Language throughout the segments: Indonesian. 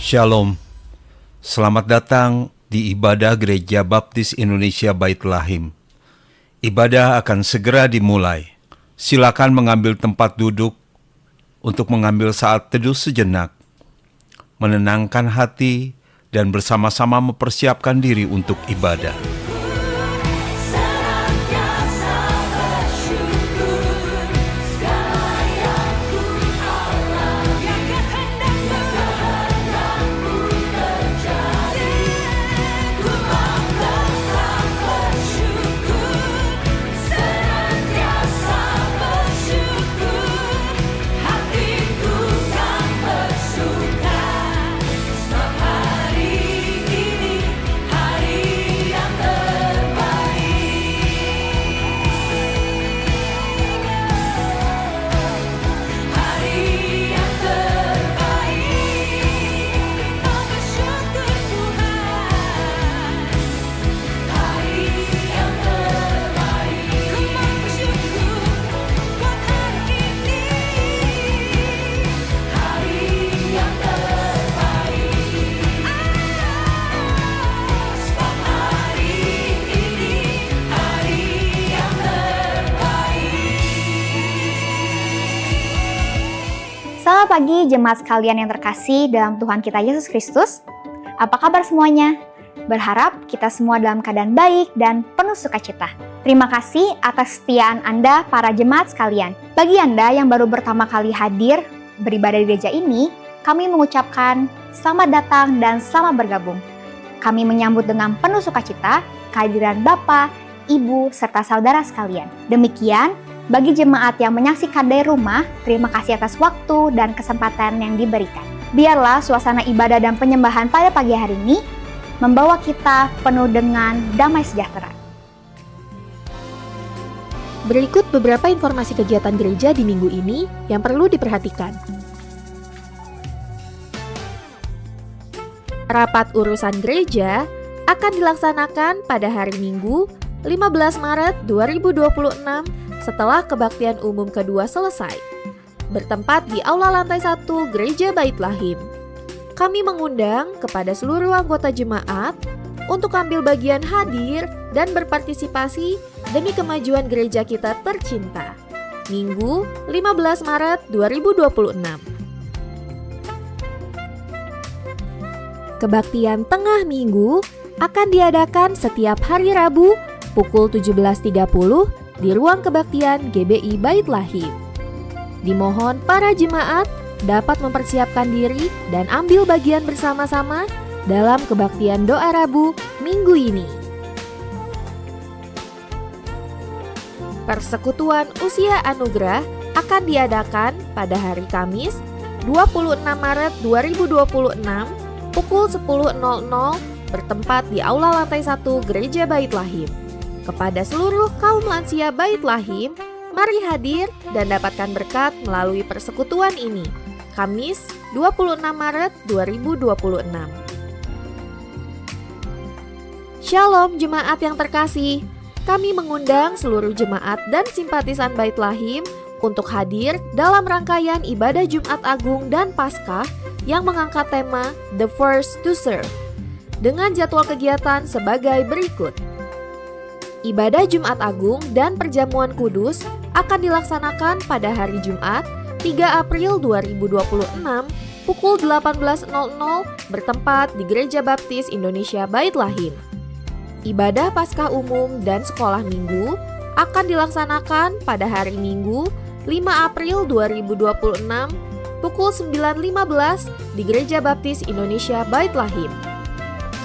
Shalom, selamat datang di ibadah Gereja Baptis Indonesia Bait Lahim. Ibadah akan segera dimulai. Silakan mengambil tempat duduk untuk mengambil saat teduh sejenak, menenangkan hati, dan bersama-sama mempersiapkan diri untuk ibadah. Selamat pagi jemaat sekalian yang terkasih dalam Tuhan kita Yesus Kristus. Apa kabar semuanya? Berharap kita semua dalam keadaan baik dan penuh sukacita. Terima kasih atas kesetiaan Anda para jemaat sekalian. Bagi Anda yang baru pertama kali hadir beribadah di gereja ini, kami mengucapkan selamat datang dan selamat bergabung. Kami menyambut dengan penuh sukacita kehadiran Bapak, Ibu, serta saudara sekalian. Demikian, bagi jemaat yang menyaksikan dari rumah, terima kasih atas waktu dan kesempatan yang diberikan. Biarlah suasana ibadah dan penyembahan pada pagi hari ini membawa kita penuh dengan damai sejahtera. Berikut beberapa informasi kegiatan gereja di minggu ini yang perlu diperhatikan. Rapat urusan gereja akan dilaksanakan pada hari Minggu, 15 Maret 2026 setelah kebaktian umum kedua selesai, bertempat di Aula Lantai 1 Gereja Bait Lahim. Kami mengundang kepada seluruh anggota jemaat untuk ambil bagian hadir dan berpartisipasi demi kemajuan gereja kita tercinta. Minggu, 15 Maret 2026. Kebaktian tengah minggu akan diadakan setiap hari Rabu pukul 17.30 di ruang kebaktian GBI Bait Lahim. Dimohon para jemaat dapat mempersiapkan diri dan ambil bagian bersama-sama dalam kebaktian doa Rabu minggu ini. Persekutuan Usia Anugerah akan diadakan pada hari Kamis, 26 Maret 2026 pukul 10.00 bertempat di Aula Lantai 1 Gereja Bait Lahim. Kepada seluruh kaum lansia Bait Lahim, mari hadir dan dapatkan berkat melalui persekutuan ini. Kamis, 26 Maret 2026. Shalom jemaat yang terkasih. Kami mengundang seluruh jemaat dan simpatisan Bait Lahim untuk hadir dalam rangkaian ibadah Jumat Agung dan Paskah yang mengangkat tema The First to Serve dengan jadwal kegiatan sebagai berikut. Ibadah Jumat Agung dan Perjamuan Kudus akan dilaksanakan pada hari Jumat, 3 April 2026 pukul 18.00 bertempat di Gereja Baptis Indonesia Bait Lahim. Ibadah Paskah Umum dan Sekolah Minggu akan dilaksanakan pada hari Minggu, 5 April 2026 pukul 9.15 di Gereja Baptis Indonesia Bait Lahim.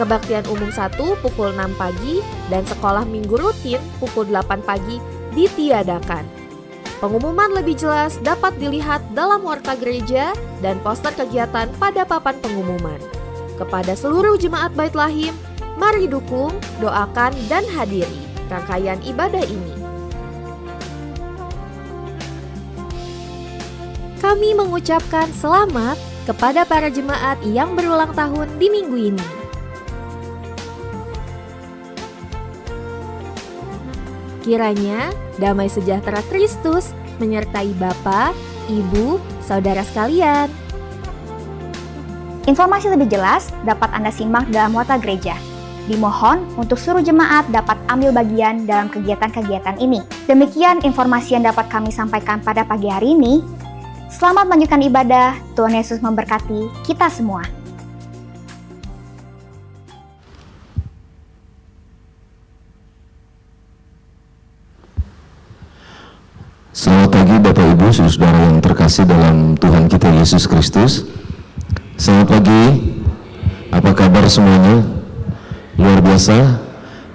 Kebaktian umum 1 pukul 6 pagi dan sekolah minggu rutin pukul 8 pagi ditiadakan. Pengumuman lebih jelas dapat dilihat dalam warta gereja dan poster kegiatan pada papan pengumuman. Kepada seluruh jemaat Bait Lahim, mari dukung, doakan, dan hadiri rangkaian ibadah ini. Kami mengucapkan selamat kepada para jemaat yang berulang tahun di minggu ini. Kiranya damai sejahtera Kristus menyertai Bapa, Ibu, saudara sekalian. Informasi lebih jelas dapat Anda simak dalam Nota Gereja. Dimohon untuk seluruh jemaat dapat ambil bagian dalam kegiatan-kegiatan ini. Demikian informasi yang dapat kami sampaikan pada pagi hari ini. Selamat melanjutkan ibadah. Tuhan Yesus memberkati kita semua. Selamat pagi Bapak Ibu, saudara yang terkasih dalam Tuhan kita Yesus Kristus. Selamat pagi, apa kabar semuanya? Luar biasa,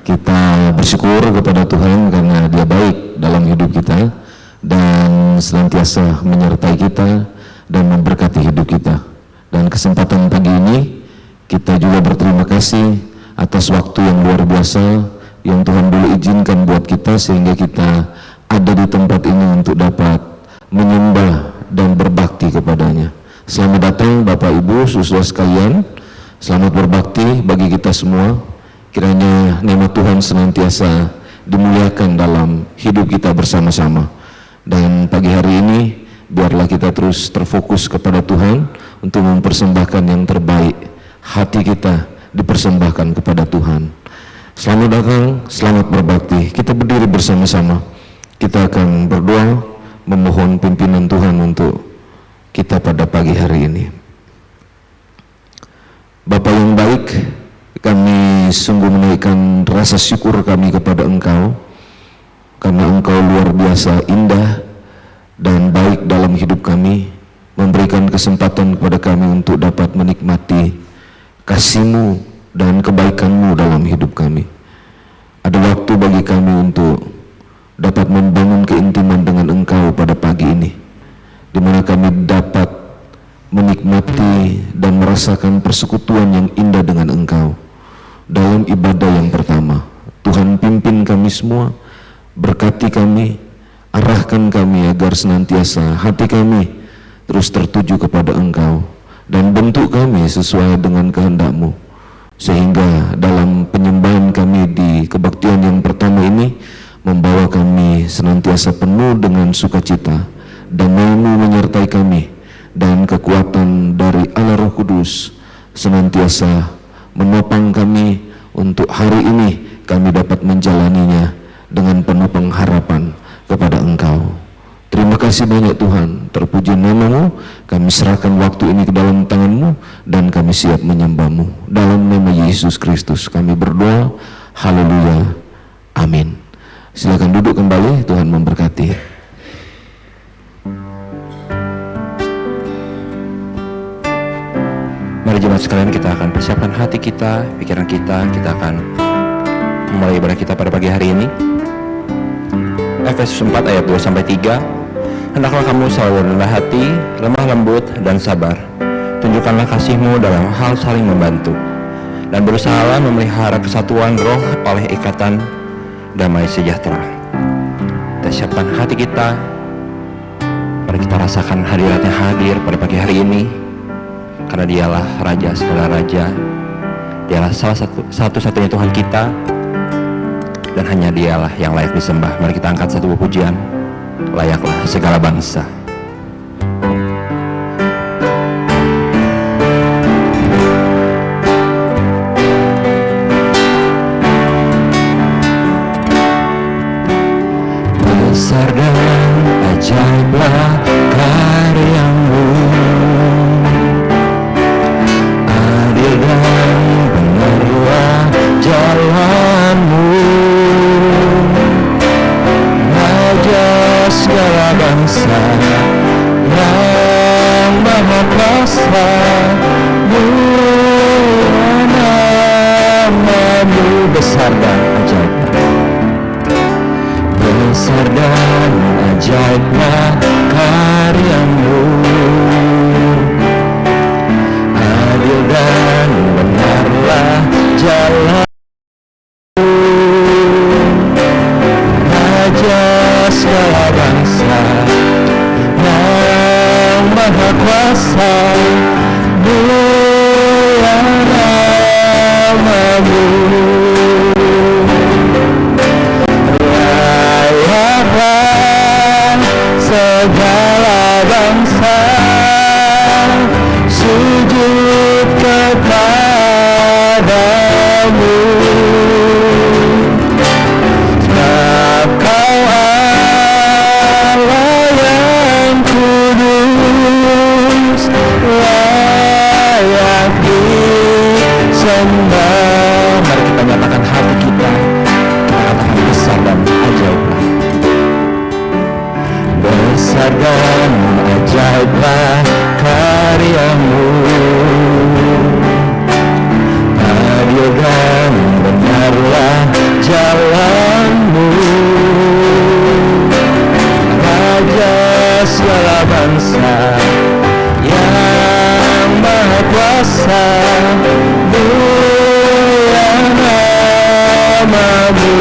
kita bersyukur kepada Tuhan karena Dia baik dalam hidup kita dan senantiasa menyertai kita dan memberkati hidup kita. Dan kesempatan pagi ini kita juga berterima kasih atas waktu yang luar biasa yang Tuhan dulu izinkan buat kita sehingga kita ada di tempat ini untuk dapat menyembah dan berbakti kepadanya. Selamat datang Bapak Ibu, saudara sekalian. Selamat berbakti bagi kita semua. Kiranya nama Tuhan senantiasa dimuliakan dalam hidup kita bersama-sama. Dan pagi hari ini biarlah kita terus terfokus kepada Tuhan untuk mempersembahkan yang terbaik. Hati kita dipersembahkan kepada Tuhan. Selamat datang, selamat berbakti. Kita berdiri bersama-sama. Kita akan berdoa memohon pimpinan Tuhan untuk kita pada pagi hari ini. Bapa yang baik, kami sungguh menaikkan rasa syukur kami kepada Engkau karena Engkau luar biasa indah dan baik dalam hidup kami, memberikan kesempatan kepada kami untuk dapat menikmati kasih-Mu dan kebaikan-Mu dalam hidup kami. Ada waktu bagi kami untuk dapat membangun keintiman dengan Engkau pada pagi ini, di mana kami dapat menikmati dan merasakan persekutuan yang indah dengan Engkau dalam ibadah yang pertama. Tuhan pimpin kami semua, berkati kami, arahkan kami agar senantiasa hati kami terus tertuju kepada Engkau dan bentuk kami sesuai dengan kehendak-Mu, sehingga dalam penyembahan kami di kebaktian yang pertama ini membawa kami senantiasa penuh dengan sukacita, damai-Mu menyertai kami, dan kekuatan dari Allah Roh Kudus senantiasa menopang kami untuk hari ini kami dapat menjalaninya dengan penuh pengharapan kepada Engkau. Terima kasih banyak Tuhan, terpuji nama-Mu, kami serahkan waktu ini ke dalam tangan-Mu dan kami siap menyembah-Mu. Dalam nama Yesus Kristus kami berdoa, haleluya, amin. Silakan duduk kembali, Tuhan memberkati. Mari jemaat sekalian, kita akan persiapkan hati kita, pikiran kita akan memulai ibadah kita pada pagi hari ini. Efesus 4 ayat 2-3. Hendaklah kamu selalu rendah hati, lemah lembut, dan sabar. Tunjukkanlah kasih-Mu dalam hal saling membantu, dan berusahalah memelihara kesatuan roh oleh ikatan damai sejahtera. Kita siapkan hati kita, mari kita rasakan hadiratnya hadir pada pagi hari ini, karena Dialah Raja segala Raja, Dialah satu-satunya Tuhan kita, dan hanya Dialah yang layak disembah. Mari kita angkat satu pujian, layaklah segala bangsa. Besar dan ajaiblah karya-Mu, adil dan benarlah jalan-Mu. Raja segala bangsa yang maha kuasa, mulia nama-Mu. Besar dan ajaib, besar dan ajaiblah karya-Mu, adil dan benarlah jalan. Raja segala bangsa yang maha kuasa, mulia nama-Mu. Layaklah segala bangsa kepadamu, sebab Kau Allah yang kudus, layak disembah. Mari kita nyatakan hati kita, kita katakan besar dan ajaiblah. Besar dan ajaiblah karyamu, adil dan benarlah jalanmu. Raja segala bangsa yang maha kuasa, mulia namamu.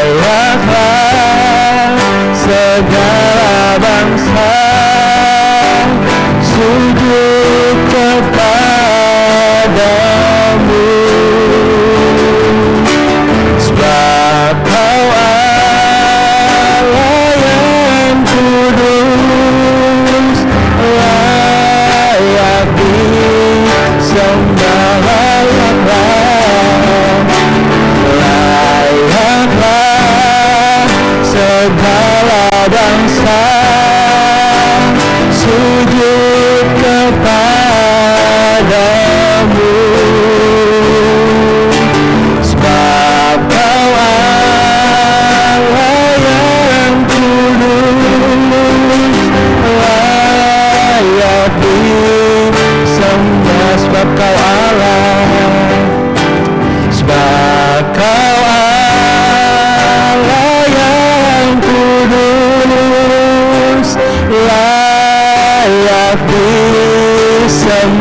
Layaklah segala bangsa sujud kepadamu, sebab Kau Allah yang kudus, layak disembah. Layaklah segala bangsa sujud kepadamu, sebab Kau Allah yang kudus, layak disembah. Sebab Kau Allah, sebab Kau Allah yang kudus, layak disembah.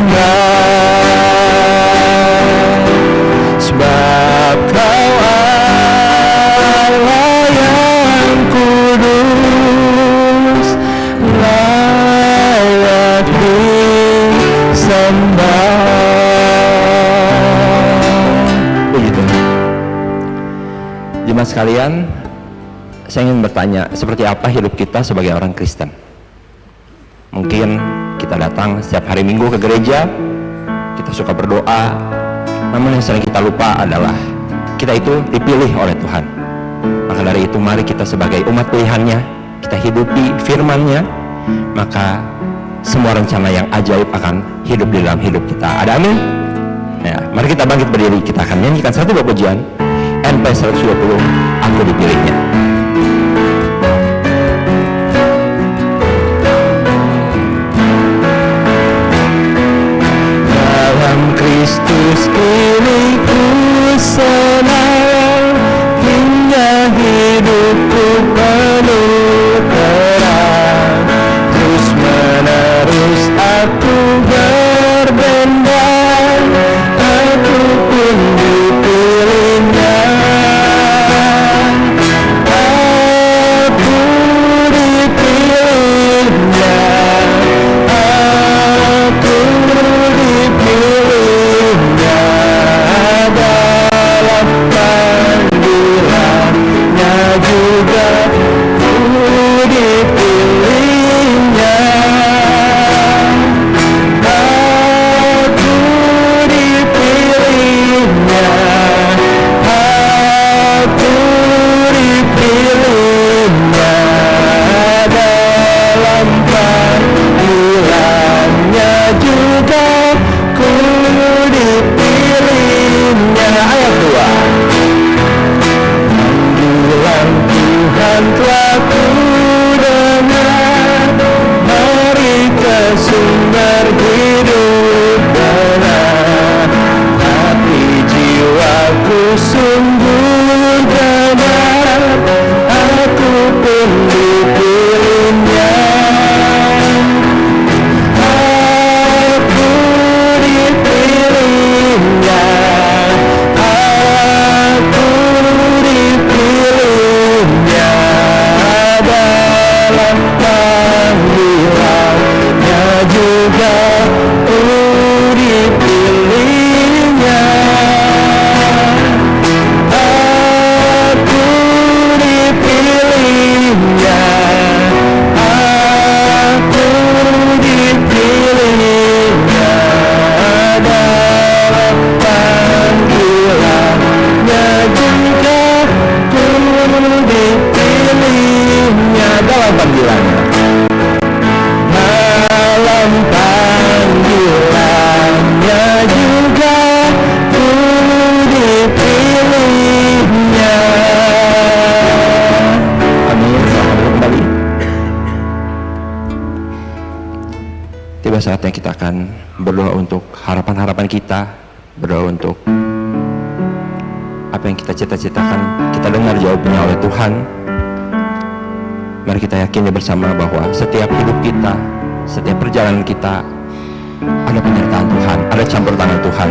Sebab Kau Allah yang kudus, layak disembah. Begitu. Jemaat sekalian, saya ingin bertanya, seperti apa hidup kita sebagai orang Kristen? Mungkin kita datang setiap hari Minggu ke gereja, kita suka berdoa, namun yang sering kita lupa adalah kita itu dipilih oleh Tuhan. Maka dari itu mari kita sebagai umat pilihannya, kita hidupi firman-Nya, maka semua rencana yang ajaib akan hidup di dalam hidup kita. Ada amin? Ya, mari kita bangkit berdiri, kita akan nyanyikan satu buah pujian NP 120, Aku Dipilihnya. Dalam Kristus ini ku senang, hingga hidupku penuh terang. Terus menerus aku berbendang, aku pun dipilihnya. berdoa untuk harapan-harapan kita, berdoa untuk apa yang kita cita-citakan, kita dengar jawabannya oleh Tuhan. Mari kita yakini bersama bahwa setiap hidup kita, setiap perjalanan kita ada penyertaan Tuhan, ada campur tangan Tuhan.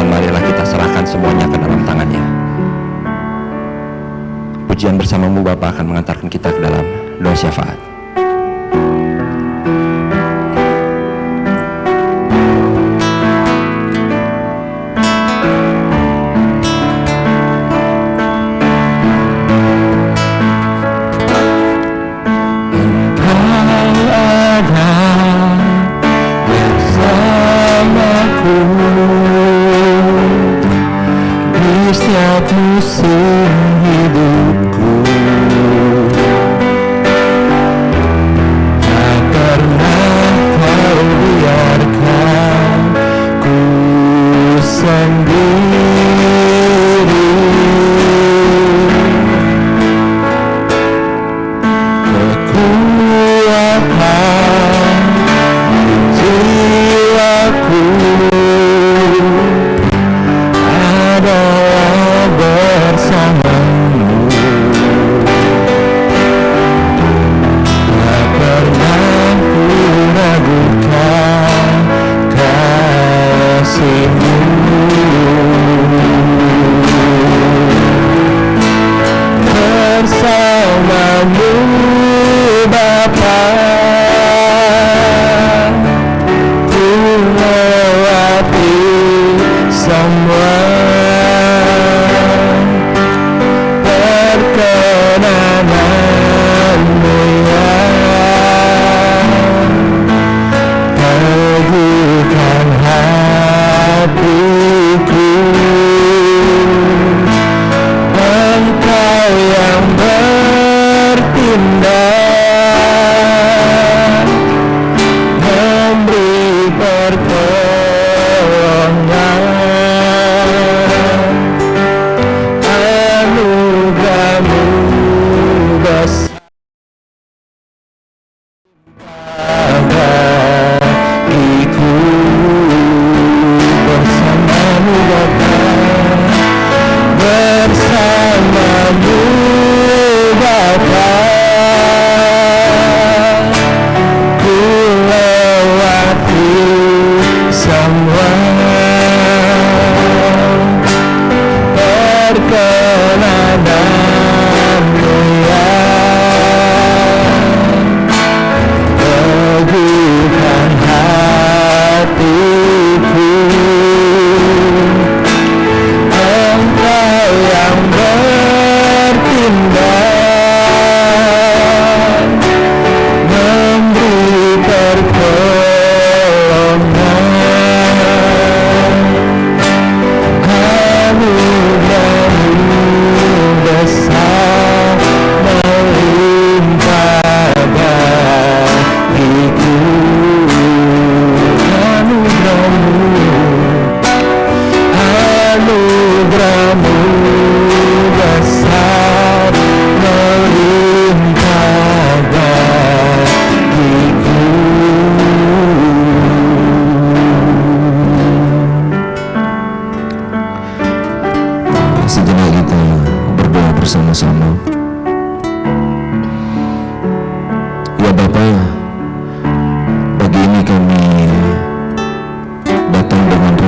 Dan marilah kita serahkan semuanya ke dalam tangannya. Pujian bersamamu Bapa akan mengantarkan kita ke dalam doa syafaat.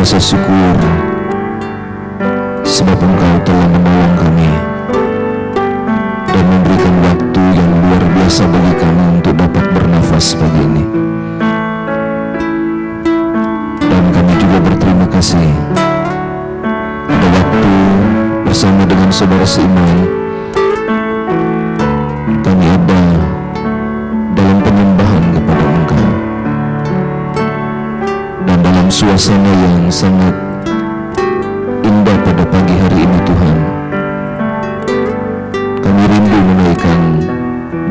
rasa syukur sebab Engkau telah menolong kami dan memberikan waktu yang luar biasa bagi kami untuk dapat bernafas pagi ini. Dan kami juga berterima kasih pada waktu bersama dengan saudara seiman kami ada dalam penyembahan kepada Engkau dan dalam suasana yang sangat indah pada pagi hari ini. Tuhan, kami rindu menaikkan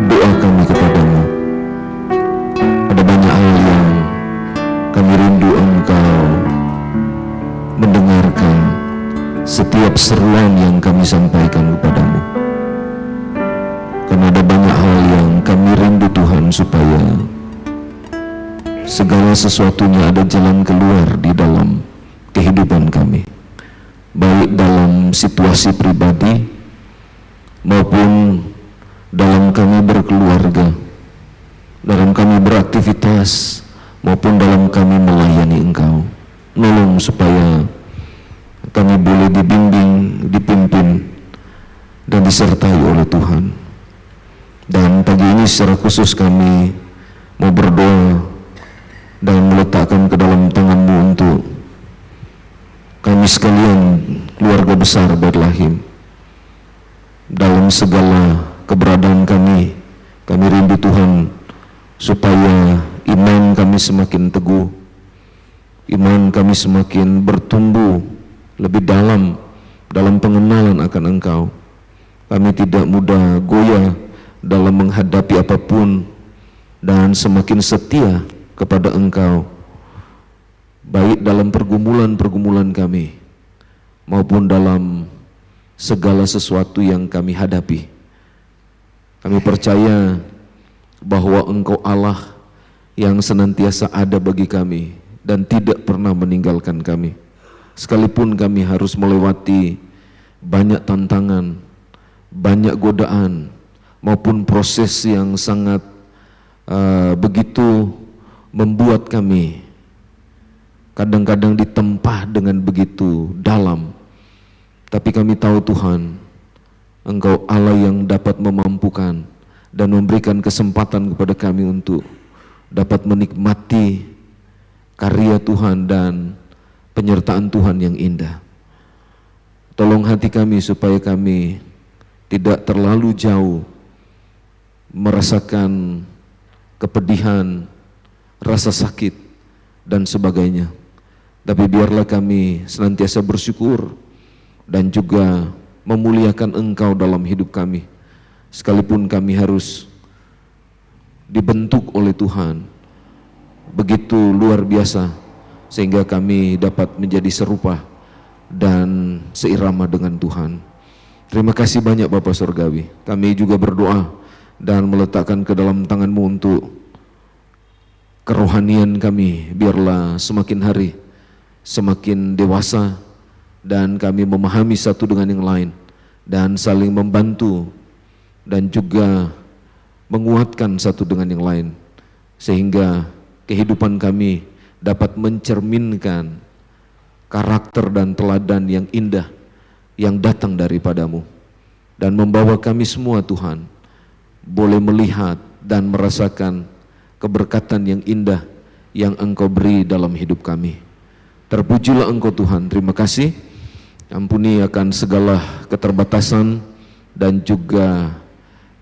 doa kami kepadamu. Ada banyak hal yang kami rindu Engkau mendengarkan setiap seruan yang kami sampaikan kepadamu, karena ada banyak hal yang kami rindu Tuhan supaya segala sesuatunya ada jalan keluar di dalam kehidupan kami, baik dalam situasi pribadi maupun dalam kami berkeluarga, dalam kami beraktivitas, maupun dalam kami melayani Engkau. Nolong supaya kami boleh dibimbing, dipimpin, dan disertai oleh Tuhan. Dan pagi ini secara khusus kami mau berdoa dan meletakkan ke dalam tangan-Mu untuk kami sekalian, keluarga besar Bethlehem. Dalam segala keberadaan kami rindu Tuhan supaya iman kami semakin teguh, iman kami semakin bertumbuh lebih dalam pengenalan akan Engkau. Kami tidak mudah goyah dalam menghadapi apapun dan semakin setia kepada Engkau, baik dalam pergumulan-pergumulan kami maupun dalam segala sesuatu yang kami hadapi. Kami percaya bahwa Engkau Allah yang senantiasa ada bagi kami dan tidak pernah meninggalkan kami. Sekalipun kami harus melewati banyak tantangan, banyak godaan, maupun proses yang sangat begitu membuat kami kadang-kadang ditempa dengan begitu dalam. Tapi kami tahu Tuhan, Engkau Allah yang dapat memampukan dan memberikan kesempatan kepada kami untuk dapat menikmati karya Tuhan dan penyertaan Tuhan yang indah. Tolong hati kami supaya kami tidak terlalu jauh merasakan kepedihan, rasa sakit, dan sebagainya. Tapi biarlah kami senantiasa bersyukur dan juga memuliakan Engkau dalam hidup kami, sekalipun kami harus dibentuk oleh Tuhan begitu luar biasa sehingga kami dapat menjadi serupa dan seirama dengan Tuhan. Terima kasih banyak Bapa Surgawi. Kami juga berdoa dan meletakkan ke dalam tangan-Mu untuk kerohanian kami, biarlah semakin hari semakin dewasa dan kami memahami satu dengan yang lain dan saling membantu dan juga menguatkan satu dengan yang lain, sehingga kehidupan kami dapat mencerminkan karakter dan teladan yang indah yang datang daripada-Mu, dan membawa kami semua Tuhan boleh melihat dan merasakan keberkatan yang indah yang Engkau beri dalam hidup kami. Terpujilah Engkau Tuhan. Terima kasih. Ampuni akan segala keterbatasan dan juga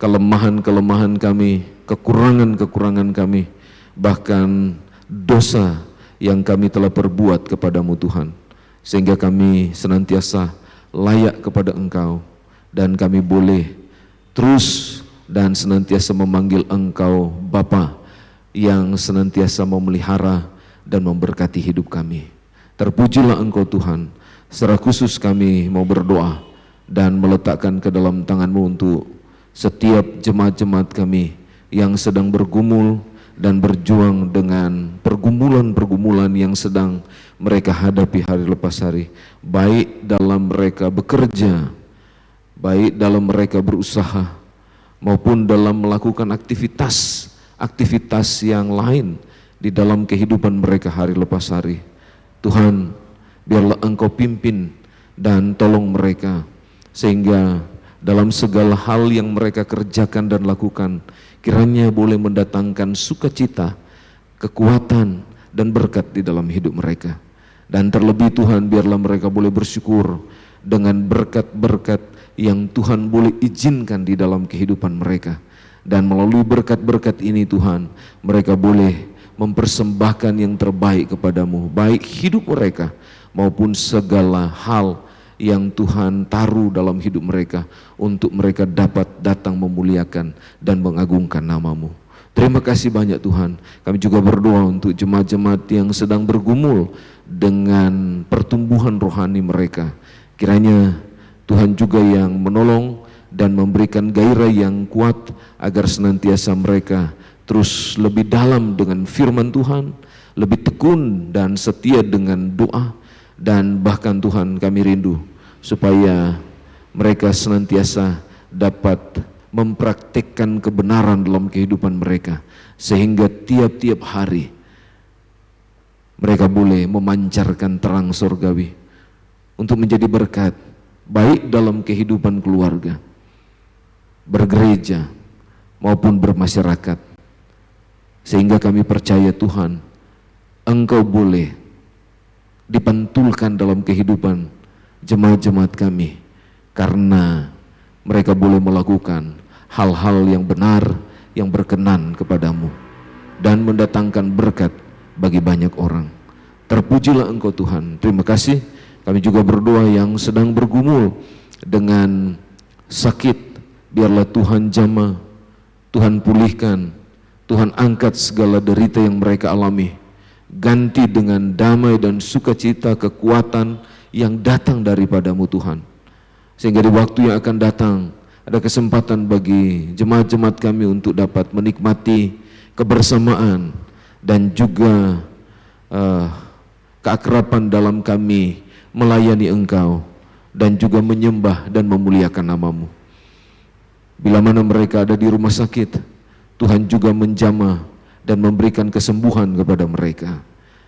kelemahan-kelemahan kami, kekurangan-kekurangan kami, bahkan dosa yang kami telah perbuat kepadamu Tuhan, sehingga kami senantiasa layak kepada Engkau dan kami boleh terus dan senantiasa memanggil Engkau Bapa yang senantiasa memelihara dan memberkati hidup kami. Terpujilah Engkau Tuhan. Secara khusus kami mau berdoa dan meletakkan ke dalam tangan-Mu untuk setiap jemaat-jemaat kami yang sedang bergumul dan berjuang dengan pergumulan-pergumulan yang sedang mereka hadapi hari lepas hari, baik dalam mereka bekerja, baik dalam mereka berusaha, maupun dalam melakukan aktivitas yang lain di dalam kehidupan mereka hari lepas hari. Tuhan, biarlah Engkau pimpin dan tolong mereka, sehingga dalam segala hal yang mereka kerjakan dan lakukan, kiranya boleh mendatangkan sukacita, kekuatan, dan berkat di dalam hidup mereka. Dan terlebih Tuhan, biarlah mereka boleh bersyukur dengan berkat-berkat yang Tuhan boleh izinkan di dalam kehidupan mereka. Dan melalui berkat-berkat ini Tuhan, mereka boleh mempersembahkan yang terbaik kepadamu, baik hidup mereka maupun segala hal yang Tuhan taruh dalam hidup mereka, untuk mereka dapat datang memuliakan dan mengagungkan nama-Mu. Terima kasih banyak Tuhan. Kami juga berdoa untuk jemaat-jemaat yang sedang bergumul dengan pertumbuhan rohani mereka. Kiranya Tuhan juga yang menolong dan memberikan gairah yang kuat agar senantiasa mereka terus lebih dalam dengan firman Tuhan, lebih tekun dan setia dengan doa, dan bahkan Tuhan kami rindu supaya mereka senantiasa dapat mempraktikkan kebenaran dalam kehidupan mereka, sehingga tiap-tiap hari mereka boleh memancarkan terang surgawi untuk menjadi berkat baik dalam kehidupan keluarga, bergereja, maupun bermasyarakat. Sehingga kami percaya Tuhan, Engkau boleh dipantulkan dalam kehidupan jemaat-jemaat kami, karena mereka boleh melakukan hal-hal yang benar, yang berkenan kepadamu, dan mendatangkan berkat bagi banyak orang. Terpujilah Engkau Tuhan. Terima kasih. Kami juga berdoa yang sedang bergumul dengan sakit, biarlah Tuhan jamah, Tuhan pulihkan, Tuhan angkat segala derita yang mereka alami, ganti dengan damai dan sukacita, kekuatan yang datang daripadamu Tuhan. Sehingga di waktu yang akan datang ada kesempatan bagi jemaat-jemaat kami untuk dapat menikmati kebersamaan dan juga keakraban dalam kami melayani Engkau dan juga menyembah dan memuliakan namamu. Bila mana mereka ada di rumah sakit, Tuhan juga menjamah dan memberikan kesembuhan kepada mereka.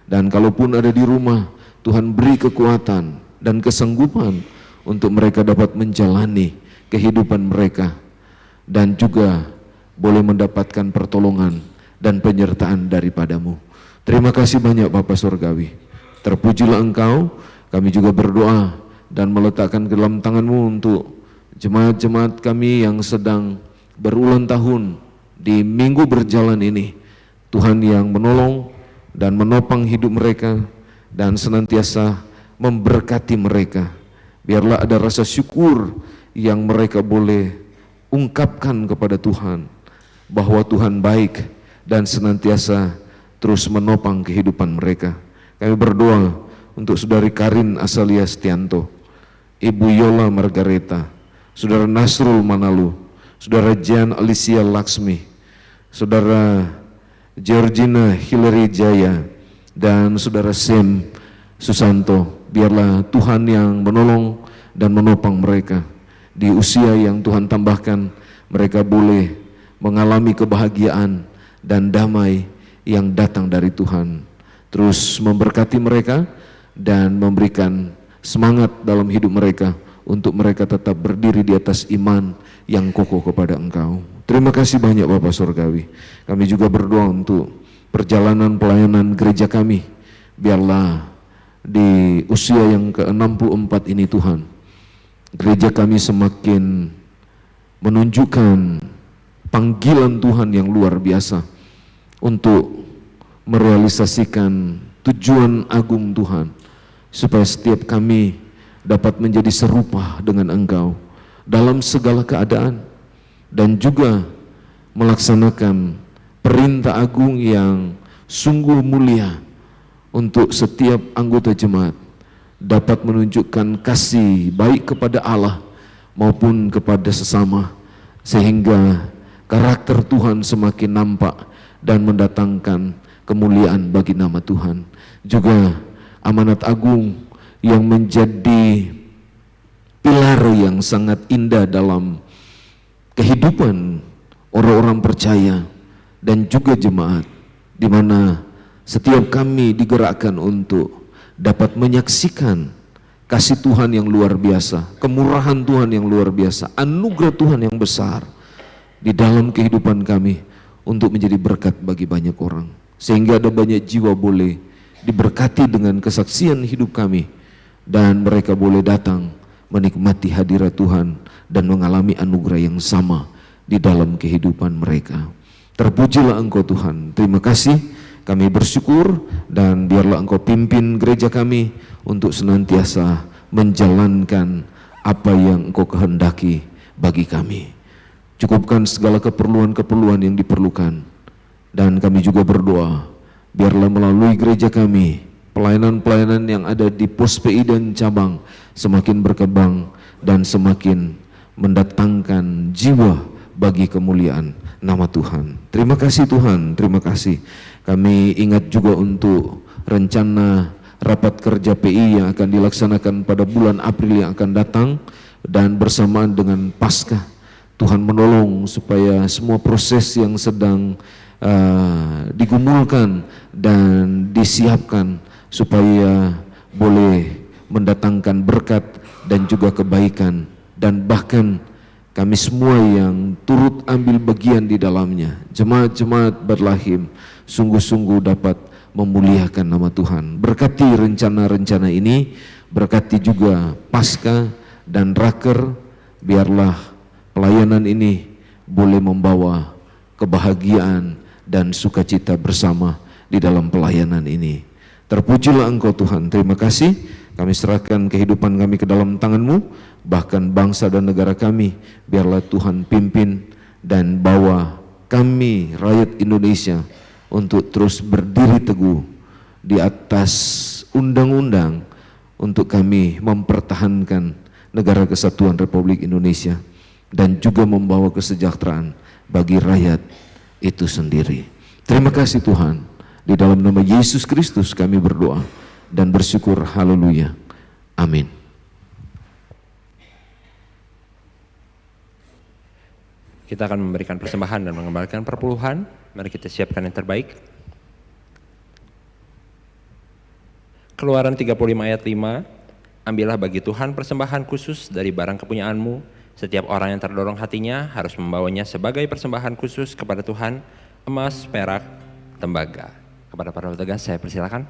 Dan kalaupun ada di rumah, Tuhan beri kekuatan dan kesanggupan untuk mereka dapat menjalani kehidupan mereka, dan juga boleh mendapatkan pertolongan dan penyertaan daripadamu. Terima kasih banyak Bapa Surgawi. Terpujilah Engkau. Kami juga berdoa dan meletakkan ke dalam tangan-Mu untuk jemaat-jemaat kami yang sedang berulang tahun di minggu berjalan ini. Tuhan yang menolong dan menopang hidup mereka dan senantiasa memberkati mereka. Biarlah ada rasa syukur yang mereka boleh ungkapkan kepada Tuhan, bahwa Tuhan baik dan senantiasa terus menopang kehidupan mereka. Kami berdoa untuk Saudari Karin Asalia Stianto, Ibu Yola Margareta, Saudara Nasrul Manalu, Saudara Jan Alicia Laksmi, Saudara Georgina Hillary Jaya, dan Saudara Sem Susanto. Biarlah Tuhan yang menolong dan menopang mereka. Di usia yang Tuhan tambahkan, mereka boleh mengalami kebahagiaan dan damai yang datang dari Tuhan. Terus memberkati mereka dan memberikan semangat dalam hidup mereka untuk mereka tetap berdiri di atas iman yang kokoh kepada Engkau. Terima kasih banyak Bapak Surgawi. Kami juga berdoa untuk perjalanan pelayanan gereja kami. Biarlah di usia yang ke-64 ini Tuhan, gereja kami semakin menunjukkan panggilan Tuhan yang luar biasa untuk merealisasikan tujuan agung Tuhan, supaya setiap kami dapat menjadi serupa dengan Engkau dalam segala keadaan, dan juga melaksanakan perintah agung yang sungguh mulia untuk setiap anggota jemaat dapat menunjukkan kasih baik kepada Allah maupun kepada sesama, sehingga karakter Tuhan semakin nampak dan mendatangkan kemuliaan bagi nama Tuhan. Juga amanat agung yang menjadi pilar yang sangat indah dalam kehidupan orang-orang percaya dan juga jemaat, di mana setiap kami digerakkan untuk dapat menyaksikan kasih Tuhan yang luar biasa, kemurahan Tuhan yang luar biasa, anugerah Tuhan yang besar di dalam kehidupan kami untuk menjadi berkat bagi banyak orang, sehingga ada banyak jiwa boleh diberkati dengan kesaksian hidup kami, dan mereka boleh datang menikmati hadirat Tuhan dan mengalami anugerah yang sama di dalam kehidupan mereka. Terpujilah Engkau Tuhan. Terima kasih, kami bersyukur, dan biarlah Engkau pimpin gereja kami untuk senantiasa menjalankan apa yang Engkau kehendaki bagi kami. Cukupkan segala keperluan-keperluan yang diperlukan, dan kami juga berdoa, biarlah melalui gereja kami, pelayanan-pelayanan yang ada di pos PI dan cabang semakin berkembang dan semakin mendatangkan jiwa bagi kemuliaan nama Tuhan. Terima kasih Tuhan, terima kasih. Kami ingat juga untuk rencana rapat kerja PI yang akan dilaksanakan pada bulan April yang akan datang dan bersamaan dengan Paskah. Tuhan menolong supaya semua proses yang sedang digumulkan dan disiapkan supaya boleh mendatangkan berkat dan juga kebaikan, dan bahkan kami semua yang turut ambil bagian di dalamnya, jemaat-jemaat Bethlehem, sungguh-sungguh dapat memuliakan nama Tuhan. Berkati rencana-rencana ini, berkati juga Paskah dan Raker, biarlah pelayanan ini boleh membawa kebahagiaan dan sukacita bersama di dalam pelayanan ini. Terpujilah Engkau Tuhan. Terima kasih. Kami serahkan kehidupan kami ke dalam tangan-Mu, bahkan bangsa dan negara kami. Biarlah Tuhan pimpin dan bawa kami rakyat Indonesia untuk terus berdiri teguh di atas undang-undang untuk kami mempertahankan negara kesatuan Republik Indonesia dan juga membawa kesejahteraan bagi rakyat itu sendiri. Terima kasih Tuhan. Di dalam nama Yesus Kristus kami berdoa dan bersyukur. Haleluya. Amin. Kita akan memberikan persembahan dan mengembalikan perpuluhan. Mari kita siapkan yang terbaik. Keluaran 35 ayat 5. Ambillah bagi Tuhan persembahan khusus dari barang kepunyaanmu. Setiap orang yang terdorong hatinya harus membawanya sebagai persembahan khusus kepada Tuhan, emas, perak, tembaga. Kepada para petugas saya persilakan.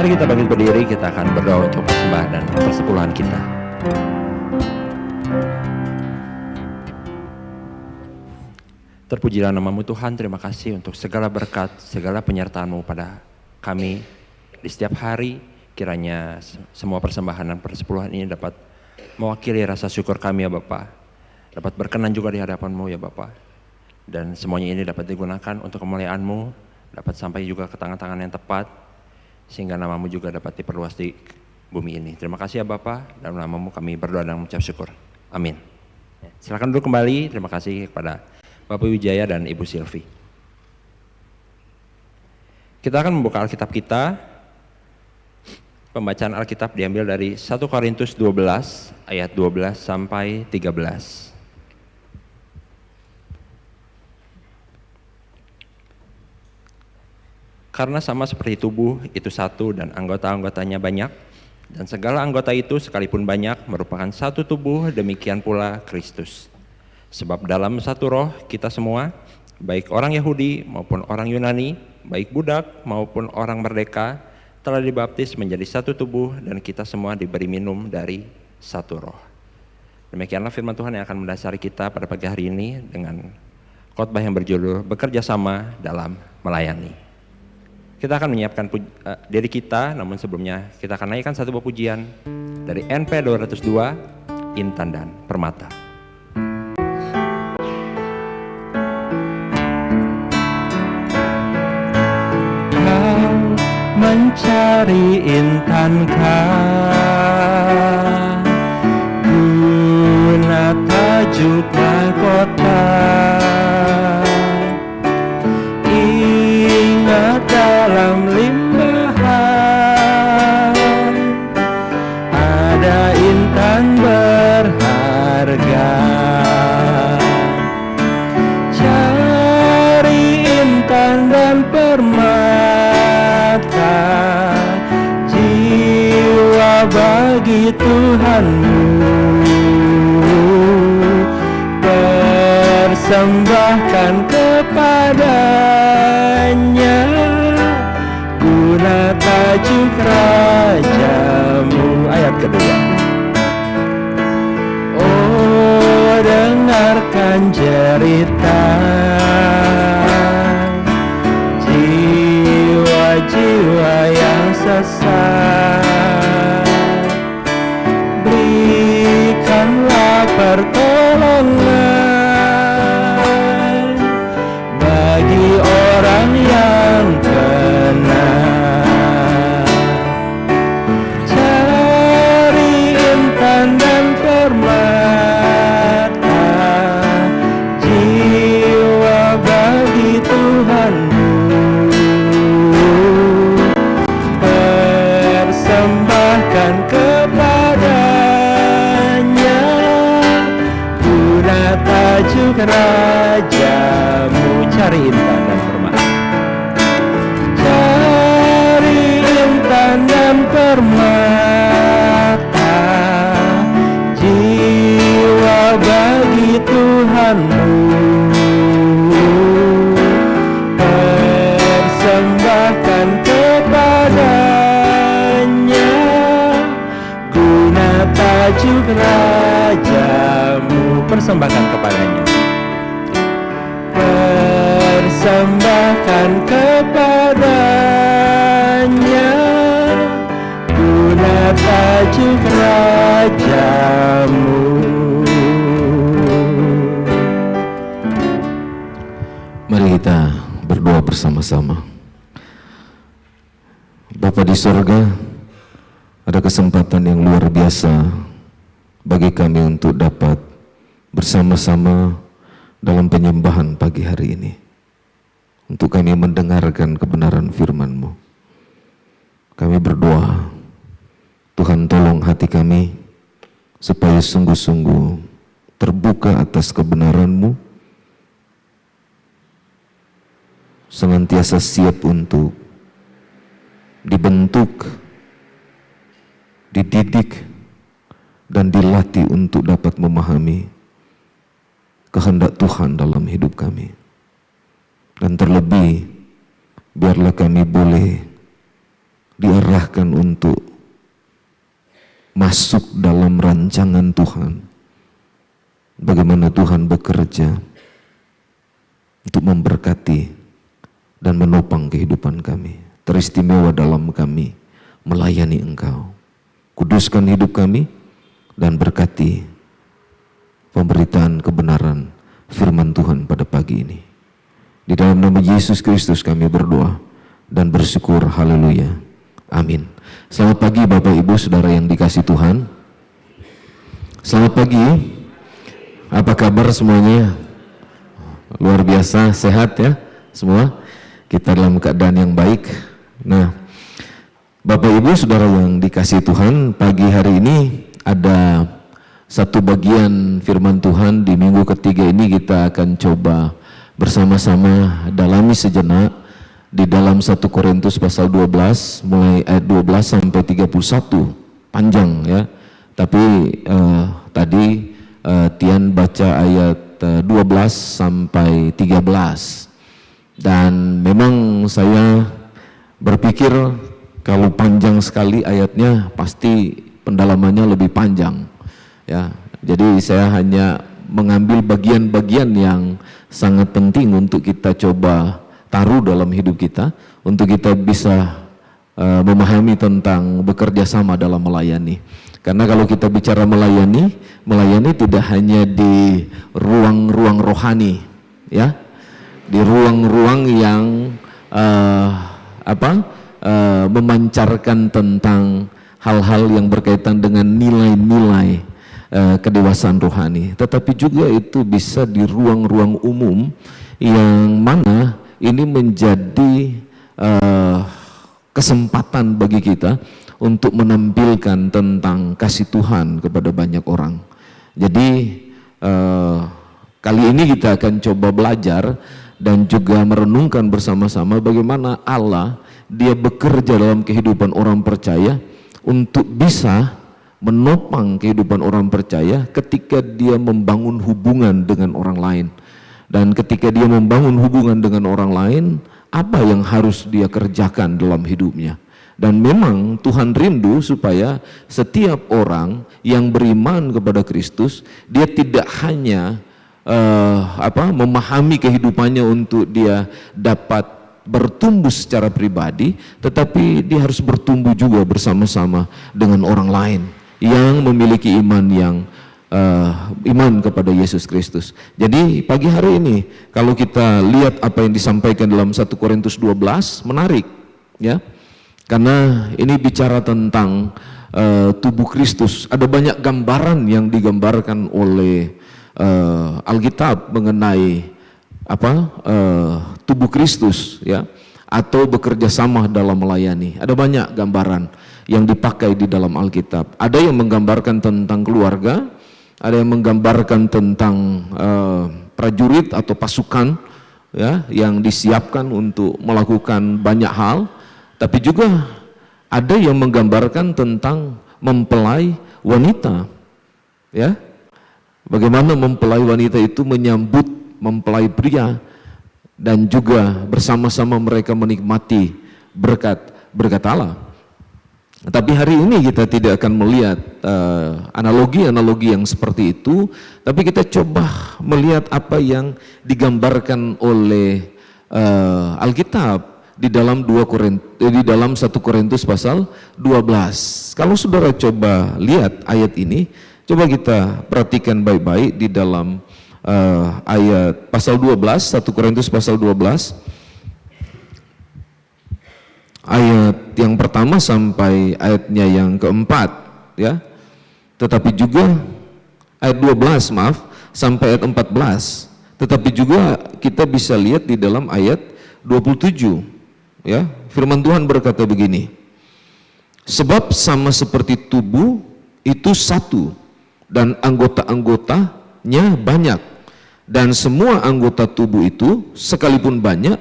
Mari kita bangkit berdiri, kita akan berdoa untuk persembahan dan persepuluhan kita. Terpujilah nama-Mu Tuhan, terima kasih untuk segala berkat, segala penyertaan-Mu pada kami di setiap hari. Kiranya semua persembahan dan persepuluhan ini dapat mewakili rasa syukur kami ya Bapa, dapat berkenan juga di hadapan-Mu ya Bapa, dan semuanya ini dapat digunakan untuk kemuliaan-Mu, dapat sampai juga ke tangan-tangan yang tepat, sehingga nama-Mu juga dapat diperluas di bumi ini. Terima kasih ya Bapa, dalam nama-Mu kami berdoa dan mengucap syukur. Amin. Silakan duduk kembali. Terima kasih kepada Bapak Wijaya dan Ibu Silvi. Kita akan membuka Alkitab kita. Pembacaan Alkitab diambil dari 1 Korintus 12 ayat 12 sampai 13. Karena sama seperti tubuh itu satu dan anggota-anggotanya banyak, dan segala anggota itu sekalipun banyak merupakan satu tubuh, demikian pula Kristus. Sebab dalam satu roh kita semua, baik orang Yahudi maupun orang Yunani, baik budak maupun orang merdeka, telah dibaptis menjadi satu tubuh, dan kita semua diberi minum dari satu roh. Demikianlah firman Tuhan yang akan mendasari kita pada pagi hari ini dengan khotbah yang berjudul Bekerja Sama dalam Melayani. Kita akan menyiapkan diri kita, namun sebelumnya kita akan naikkan satu buah pujian dari NP 202, Intan dan Permata. Kau mencari intankah guna tajuk mahkota? Ingat dalam limpahan Tuhanmu, persembahkan kepadanya guna tajuk rajamu. Ayat kedua. Oh, dengarkan cerita jiwa-jiwa yang sesat, berikanlah pertolongan bagi orang yang benar. Cari intan dan permata, jiwa bagi Tuhanmu, persembahkan kepadanya guna tajuk rajamu. Cari intan dan permata, cari intan dan permata, jiwa bagi Tuhanmu, persembahkan kepadanya guna tajuk rajamu. Persembahkan kepadanya, persembahkan kepadanya guna tajuk rajamu. Mari kita berdoa bersama-sama. Bapa di sorga, ada kesempatan yang luar biasa bagi kami untuk dapat bersama-sama dalam penyembahan pagi hari ini, untuk kami mendengarkan kebenaran firman-Mu. Kami berdoa, Tuhan tolong hati kami supaya sungguh-sungguh terbuka atas kebenaran-Mu, senantiasa siap untuk dibentuk, dididik, dan dilatih untuk dapat memahami kehendak Tuhan dalam hidup kami. Dan terlebih, biarlah kami boleh diarahkan untuk masuk dalam rancangan Tuhan, bagaimana Tuhan bekerja untuk memberkati dan menopang kehidupan kami. Teristimewa dalam kami melayani Engkau. Kuduskan hidup kami dan berkati pemberitaan kebenaran firman Tuhan pada pagi ini. Di dalam nama Yesus Kristus kami berdoa dan bersyukur. Haleluya. Amin. Selamat pagi Bapak Ibu Saudara yang dikasihi Tuhan. Selamat pagi. Apa kabar semuanya? Luar biasa, sehat ya semua? Kita dalam keadaan yang baik. Nah, Bapak Ibu Saudara yang dikasihi Tuhan, pagi hari ini ada satu bagian firman Tuhan di minggu ketiga ini kita akan coba bersama-sama dalami sejenak di dalam 1 Korintus pasal 12 mulai ayat 12 sampai 31, panjang ya. Tapi tadi Tian baca ayat 12 sampai 13. Dan memang saya berpikir kalau panjang sekali ayatnya pasti pendalamannya lebih panjang. Ya, jadi saya hanya mengambil bagian-bagian yang sangat penting untuk kita coba taruh dalam hidup kita, untuk kita bisa memahami tentang bekerja sama dalam melayani. Karena kalau kita bicara melayani tidak hanya di ruang-ruang rohani, ya, di ruang-ruang yang memancarkan tentang hal-hal yang berkaitan dengan nilai-nilai kedewasaan rohani, tetapi juga itu bisa di ruang-ruang umum yang mana ini menjadi kesempatan bagi kita untuk menampilkan tentang kasih Tuhan kepada banyak orang. Jadi kali ini kita akan coba belajar dan juga merenungkan bersama-sama bagaimana Allah Dia bekerja dalam kehidupan orang percaya untuk bisa menopang kehidupan orang percaya ketika dia membangun hubungan dengan orang lain. Dan ketika dia membangun hubungan dengan orang lain, apa yang harus dia kerjakan dalam hidupnya. Dan memang Tuhan rindu supaya setiap orang yang beriman kepada Kristus, dia tidak hanya memahami kehidupannya untuk dia dapat bertumbuh secara pribadi, tetapi dia harus bertumbuh juga bersama-sama dengan orang lain yang memiliki iman kepada Yesus Kristus. Jadi pagi hari ini kalau kita lihat apa yang disampaikan dalam 1 Korintus 12, menarik ya, karena ini bicara tentang tubuh Kristus. Ada banyak gambaran yang digambarkan oleh Alkitab mengenai tubuh Kristus ya, atau bekerja sama dalam melayani. Ada banyak gambaran yang dipakai di dalam Alkitab. Ada yang menggambarkan tentang keluarga, ada yang menggambarkan tentang prajurit atau pasukan ya, yang disiapkan untuk melakukan banyak hal, tapi juga ada yang menggambarkan tentang mempelai wanita ya. Bagaimana mempelai wanita itu menyambut mempelai pria dan juga bersama-sama mereka menikmati berkat Allah. Tapi hari ini kita tidak akan melihat analogi-analogi yang seperti itu, tapi kita coba melihat apa yang digambarkan oleh Alkitab di dalam 1 Korintus pasal 12. Kalau saudara coba lihat ayat ini, coba kita perhatikan baik-baik di dalam ayat pasal 12, 1 Korintus pasal 12, ayat yang pertama sampai ayatnya yang keempat ya. Tetapi juga ayat 12 sampai ayat 14. Tetapi juga kita bisa lihat di dalam ayat 27 ya. Firman Tuhan berkata begini, sebab sama seperti tubuh itu satu dan anggota-anggotanya banyak, dan semua anggota tubuh itu sekalipun banyak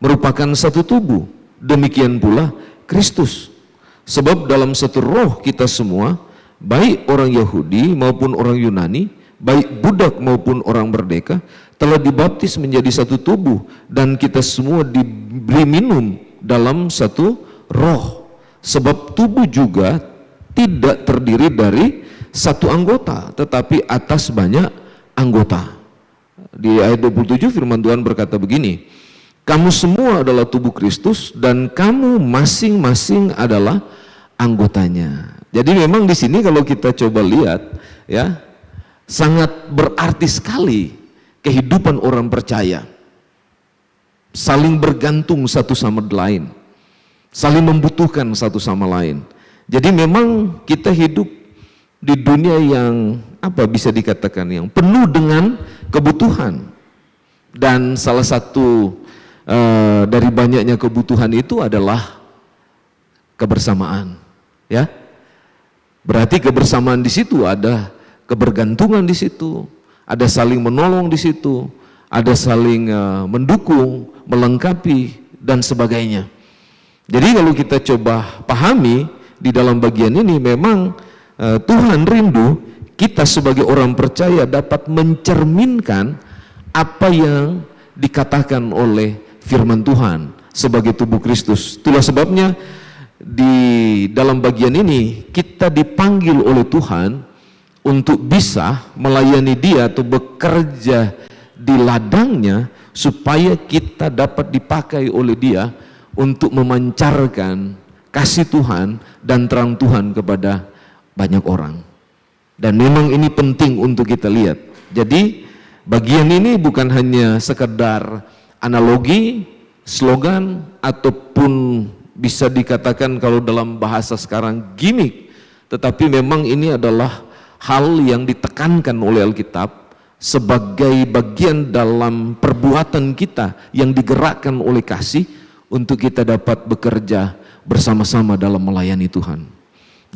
merupakan satu tubuh. Demikian pula Kristus. Sebab dalam satu roh kita semua, baik orang Yahudi maupun orang Yunani, baik budak maupun orang merdeka, telah dibaptis menjadi satu tubuh, dan kita semua diberi minum dalam satu roh. Sebab tubuh juga tidak terdiri dari satu anggota, tetapi atas banyak anggota. Di ayat 27 firman Tuhan berkata begini, kamu semua adalah tubuh Kristus dan kamu masing-masing adalah anggotanya. Jadi memang di sini kalau kita coba lihat ya, sangat berarti sekali kehidupan orang percaya. Saling bergantung satu sama lain, saling membutuhkan satu sama lain. Jadi memang kita hidup di dunia yang bisa dikatakan yang penuh dengan kebutuhan, dan salah satu dari banyaknya kebutuhan itu adalah kebersamaan ya. Berarti kebersamaan di situ ada kebergantungan, di situ ada saling menolong, di situ ada saling mendukung, melengkapi dan sebagainya. Jadi kalau kita coba pahami di dalam bagian ini, memang Tuhan rindu kita sebagai orang percaya dapat mencerminkan apa yang dikatakan oleh firman Tuhan sebagai tubuh Kristus. Itulah sebabnya di dalam bagian ini kita dipanggil oleh Tuhan untuk bisa melayani Dia atau bekerja di ladangnya, supaya kita dapat dipakai oleh Dia untuk memancarkan kasih Tuhan dan terang Tuhan kepada banyak orang. Dan memang ini penting untuk kita lihat. Jadi bagian ini bukan hanya sekedar analogi, slogan, ataupun bisa dikatakan kalau dalam bahasa sekarang gimmick, tetapi memang ini adalah hal yang ditekankan oleh Alkitab sebagai bagian dalam perbuatan kita yang digerakkan oleh kasih untuk kita dapat bekerja bersama-sama dalam melayani Tuhan.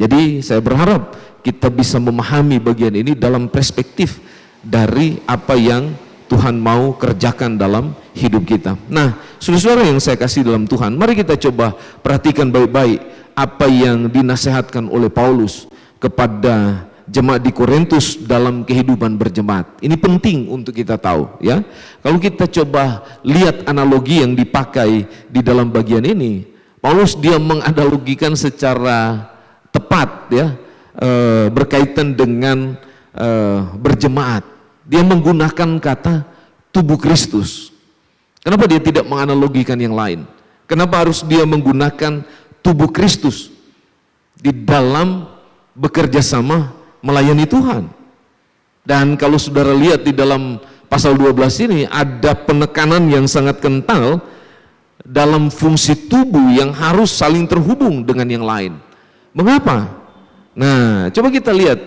Jadi saya berharap kita bisa memahami bagian ini dalam perspektif dari apa yang Tuhan mau kerjakan dalam hidup kita. Nah, saudara-saudara yang saya kasih dalam Tuhan, mari kita coba perhatikan baik-baik apa yang dinasehatkan oleh Paulus kepada jemaat di Korintus dalam kehidupan berjemaat. Ini penting untuk kita tahu, ya. Kalau kita coba lihat analogi yang dipakai di dalam bagian ini, Paulus dia menganalogikan secara tepat, ya, berkaitan dengan berjemaat. Dia menggunakan kata tubuh Kristus. Kenapa dia tidak menganalogikan yang lain? Kenapa harus dia menggunakan tubuh Kristus di dalam bekerja sama melayani Tuhan? Dan kalau saudara lihat di dalam pasal 12 ini ada penekanan yang sangat kental dalam fungsi tubuh yang harus saling terhubung dengan yang lain. Mengapa? Nah, coba kita lihat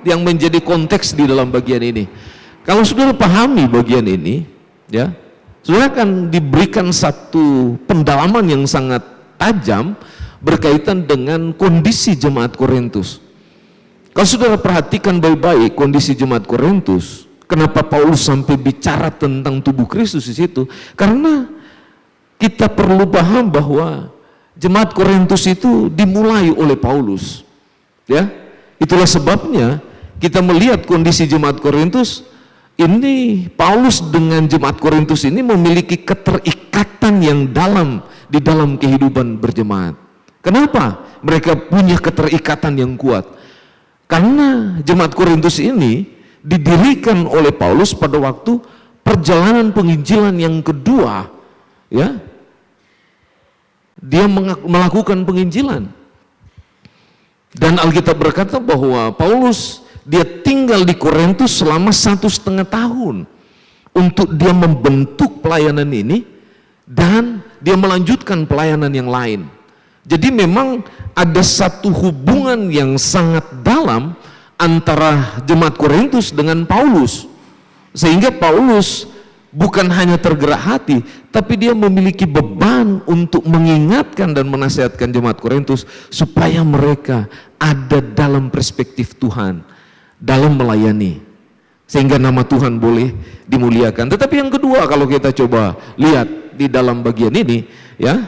yang menjadi konteks di dalam bagian ini. Kalau saudara pahami bagian ini, ya, saudara akan diberikan satu pendalaman yang sangat tajam berkaitan dengan kondisi jemaat Korintus. Kalau saudara perhatikan baik-baik kondisi jemaat Korintus, kenapa Paulus sampai bicara tentang tubuh Kristus di situ? Karena kita perlu paham bahwa jemaat Korintus itu dimulai oleh Paulus. Ya, itulah sebabnya kita melihat kondisi jemaat Korintus ini, Paulus dengan jemaat Korintus ini memiliki keterikatan yang dalam di dalam kehidupan berjemaat. Kenapa mereka punya keterikatan yang kuat? Karena jemaat Korintus ini didirikan oleh Paulus pada waktu perjalanan penginjilan yang kedua, ya. Dia melakukan penginjilan. Dan Alkitab berkata bahwa Paulus dia tinggal di Korintus selama 1,5 tahun untuk dia membentuk pelayanan ini dan dia melanjutkan pelayanan yang lain. Jadi memang ada satu hubungan yang sangat dalam antara jemaat Korintus dengan Paulus, sehingga Paulus bukan hanya tergerak hati, tapi dia memiliki beban untuk mengingatkan dan menasihatkan jemaat Korintus supaya mereka ada dalam perspektif Tuhan dalam melayani, sehingga nama Tuhan boleh dimuliakan. Tetapi yang kedua, kalau kita coba lihat di dalam bagian ini, ya,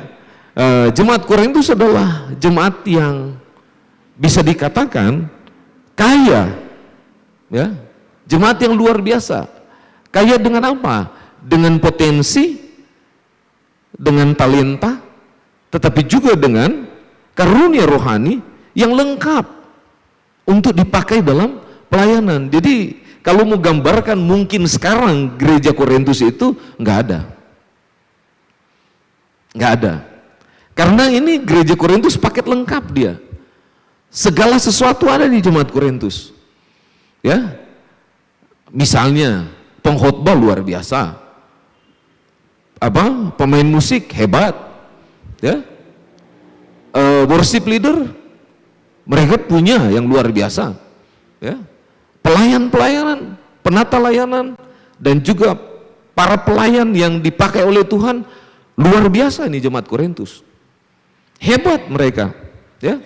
jemaat Korintus adalah jemaat yang bisa dikatakan kaya, ya, jemaat yang luar biasa. Kaya dengan apa? Dengan potensi, dengan talenta, tetapi juga dengan karunia rohani yang lengkap untuk dipakai dalam pelayanan. Jadi kalau mau gambarkan, mungkin sekarang gereja Korintus itu nggak ada. Karena ini gereja Korintus paket lengkap dia. Segala sesuatu ada di jemaat Korintus. Ya, misalnya pengkhotbah luar biasa, pemain musik hebat, ya, worship leader mereka punya yang luar biasa, ya, pelayanan, penata layanan, dan juga para pelayan yang dipakai oleh Tuhan luar biasa. Ini jemaat Korintus hebat mereka, ya.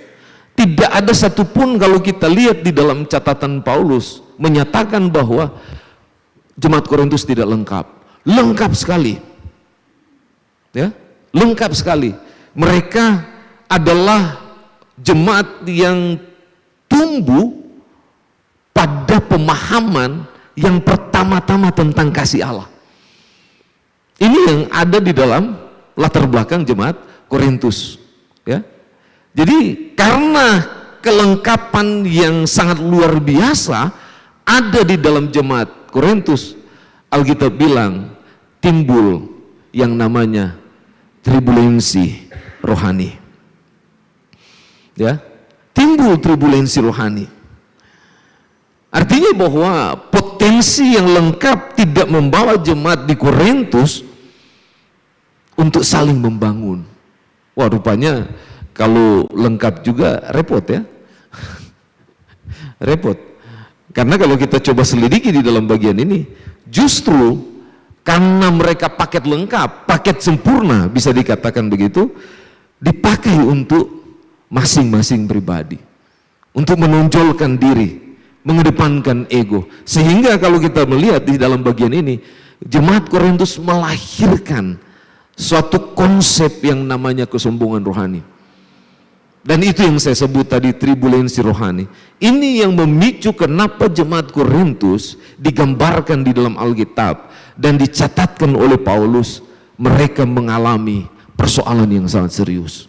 Tidak ada satupun kalau kita lihat di dalam catatan Paulus menyatakan bahwa jemaat Korintus tidak lengkap. Lengkap sekali, ya, lengkap sekali. Mereka adalah jemaat yang tumbuh pada pemahaman yang pertama-tama tentang kasih Allah. Ini yang ada di dalam latar belakang jemaat Korintus, ya. Jadi karena kelengkapan yang sangat luar biasa ada di dalam jemaat Korintus, Alkitab bilang timbul yang namanya turbulensi rohani, ya, timbul turbulensi rohani. Artinya bahwa potensi yang lengkap tidak membawa jemaat di Korintus untuk saling membangun. Wah, rupanya kalau lengkap juga repot, ya. Repot. Karena kalau kita coba selidiki di dalam bagian ini, justru karena mereka paket lengkap, paket sempurna, bisa dikatakan begitu, dipakai untuk masing-masing pribadi, untuk menonjolkan diri, mengedepankan ego. Sehingga kalau kita melihat di dalam bagian ini, jemaat Korintus melahirkan suatu konsep yang namanya kesombongan rohani. Dan itu yang saya sebut tadi tribulensi rohani. Ini yang memicu kenapa jemaat Korintus digambarkan di dalam Alkitab dan dicatatkan oleh Paulus, mereka mengalami persoalan yang sangat serius.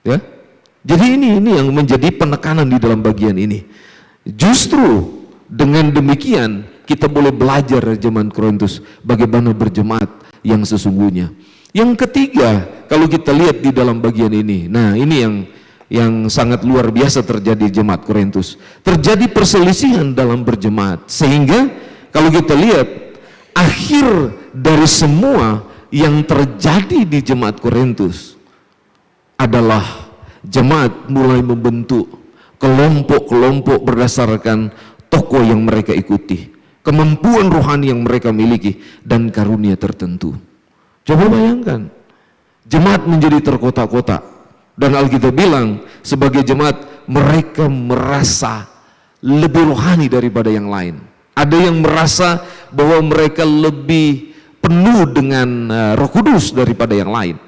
Ya. Jadi ini yang menjadi penekanan di dalam bagian ini. Justru dengan demikian kita boleh belajar dari jemaat Korintus bagaimana berjemaat yang sesungguhnya. Yang ketiga, kalau kita lihat di dalam bagian ini, nah ini yang sangat luar biasa terjadi di jemaat Korintus. Terjadi perselisihan dalam berjemaat, sehingga kalau kita lihat akhir dari semua yang terjadi di jemaat Korintus adalah jemaat mulai membentuk kelompok-kelompok berdasarkan tokoh yang mereka ikuti, kemampuan rohani yang mereka miliki, dan karunia tertentu. Coba bayangkan, jemaat menjadi terkotak-kotak, dan Alkitab bilang sebagai jemaat mereka merasa lebih rohani daripada yang lain. Ada yang merasa bahwa mereka lebih penuh dengan Roh Kudus daripada yang lain.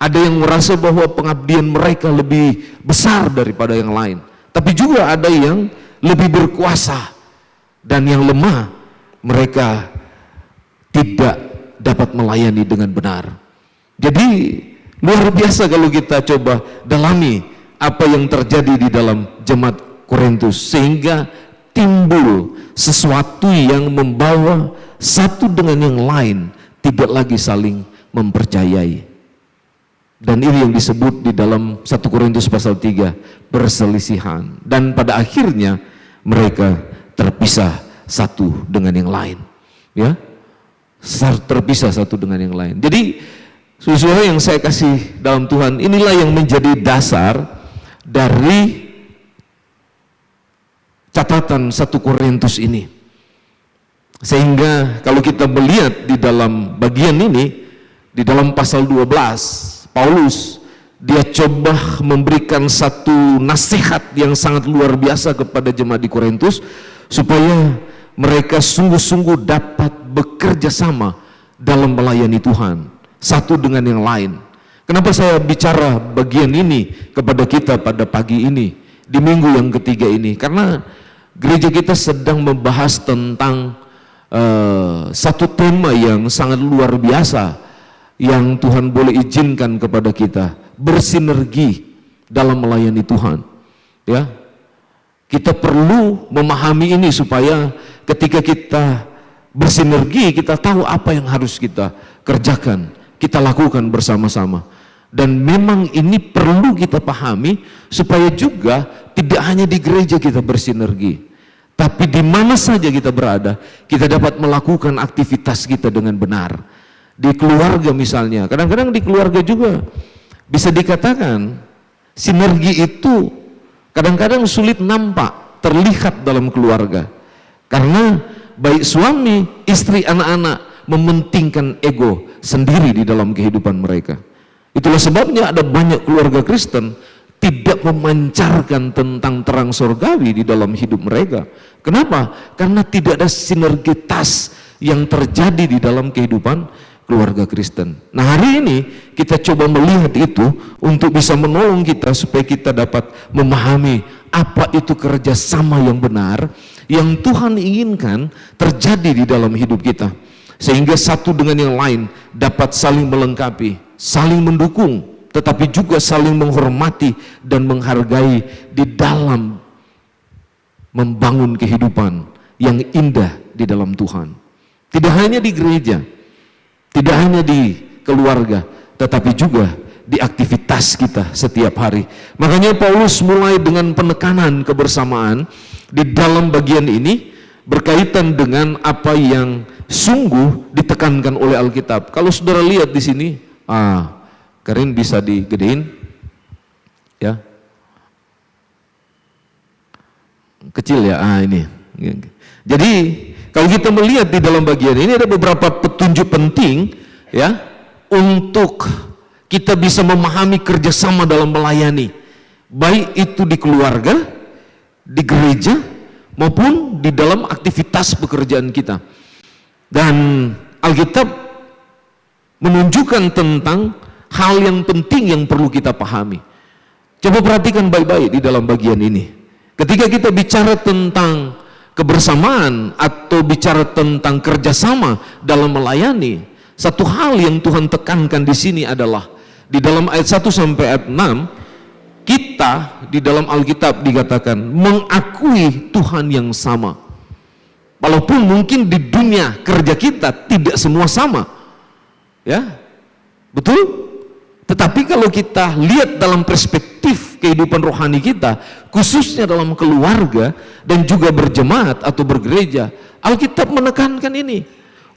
Ada yang merasa bahwa pengabdian mereka lebih besar daripada yang lain. Tapi juga ada yang lebih berkuasa, dan yang lemah mereka tidak dapat melayani dengan benar. Jadi luar biasa kalau kita coba dalami apa yang terjadi di dalam jemaat Korintus, sehingga timbul sesuatu yang membawa satu dengan yang lain tidak lagi saling mempercayai. Dan ini yang disebut di dalam 1 Korintus pasal 3, perselisihan. Dan pada akhirnya mereka terpisah satu dengan yang lain. Ya, terpisah satu dengan yang lain. Jadi saudara yang saya kasih dalam Tuhan, inilah yang menjadi dasar dari catatan 1 Korintus ini. Sehingga kalau kita melihat di dalam bagian ini, di dalam pasal 12, Paulus dia coba memberikan satu nasihat yang sangat luar biasa kepada jemaat di Korintus, supaya mereka sungguh-sungguh dapat bekerja sama dalam melayani Tuhan satu dengan yang lain. Kenapa saya bicara bagian ini kepada kita pada pagi ini di minggu yang ketiga ini? Karena gereja kita sedang membahas tentang satu tema yang sangat luar biasa yang Tuhan boleh izinkan kepada kita, bersinergi dalam melayani Tuhan. Ya, kita perlu memahami ini supaya ketika kita bersinergi, kita tahu apa yang harus kita kerjakan, kita lakukan bersama-sama. Dan memang ini perlu kita pahami supaya juga tidak hanya di gereja kita bersinergi, tapi di mana saja kita berada, kita dapat melakukan aktivitas kita dengan benar. Di keluarga misalnya, kadang-kadang di keluarga juga bisa dikatakan sinergi itu kadang-kadang sulit nampak, terlihat dalam keluarga. Karena baik suami, istri, anak-anak mementingkan ego sendiri di dalam kehidupan mereka. Itulah sebabnya ada banyak keluarga Kristen tidak memancarkan tentang terang surgawi di dalam hidup mereka. Kenapa? Karena tidak ada sinergitas yang terjadi di dalam kehidupan keluarga Kristen. Nah, hari ini kita coba melihat itu untuk bisa menolong kita supaya kita dapat memahami apa itu kerjasama yang benar yang Tuhan inginkan terjadi di dalam hidup kita, sehingga satu dengan yang lain dapat saling melengkapi, saling mendukung, tetapi juga saling menghormati dan menghargai di dalam membangun kehidupan yang indah di dalam Tuhan. Tidak hanya di gereja, tidak hanya di keluarga, tetapi juga di aktivitas kita setiap hari. Makanya Paulus mulai dengan penekanan kebersamaan di dalam bagian ini berkaitan dengan apa yang sungguh ditekankan oleh Alkitab. Kalau saudara lihat di sini, Karin bisa digedein, ya, kecil ya, ini. Jadi kalau kita melihat di dalam bagian ini ada beberapa petunjuk penting, ya, untuk kita bisa memahami kerjasama dalam melayani, baik itu di keluarga, di gereja, maupun di dalam aktivitas pekerjaan kita. Dan Alkitab menunjukkan tentang hal yang penting yang perlu kita pahami. Coba perhatikan baik-baik di dalam bagian ini. Ketika kita bicara tentang kebersamaan atau bicara tentang kerjasama dalam melayani, satu hal yang Tuhan tekankan di sini adalah di dalam ayat 1 sampai ayat 6, kita di dalam Alkitab dikatakan mengakui Tuhan yang sama. Walaupun mungkin di dunia kerja kita tidak semua sama, ya, betul? Tetapi kalau kita lihat dalam perspektif kehidupan rohani kita, khususnya dalam keluarga dan juga berjemaat atau bergereja, Alkitab menekankan ini.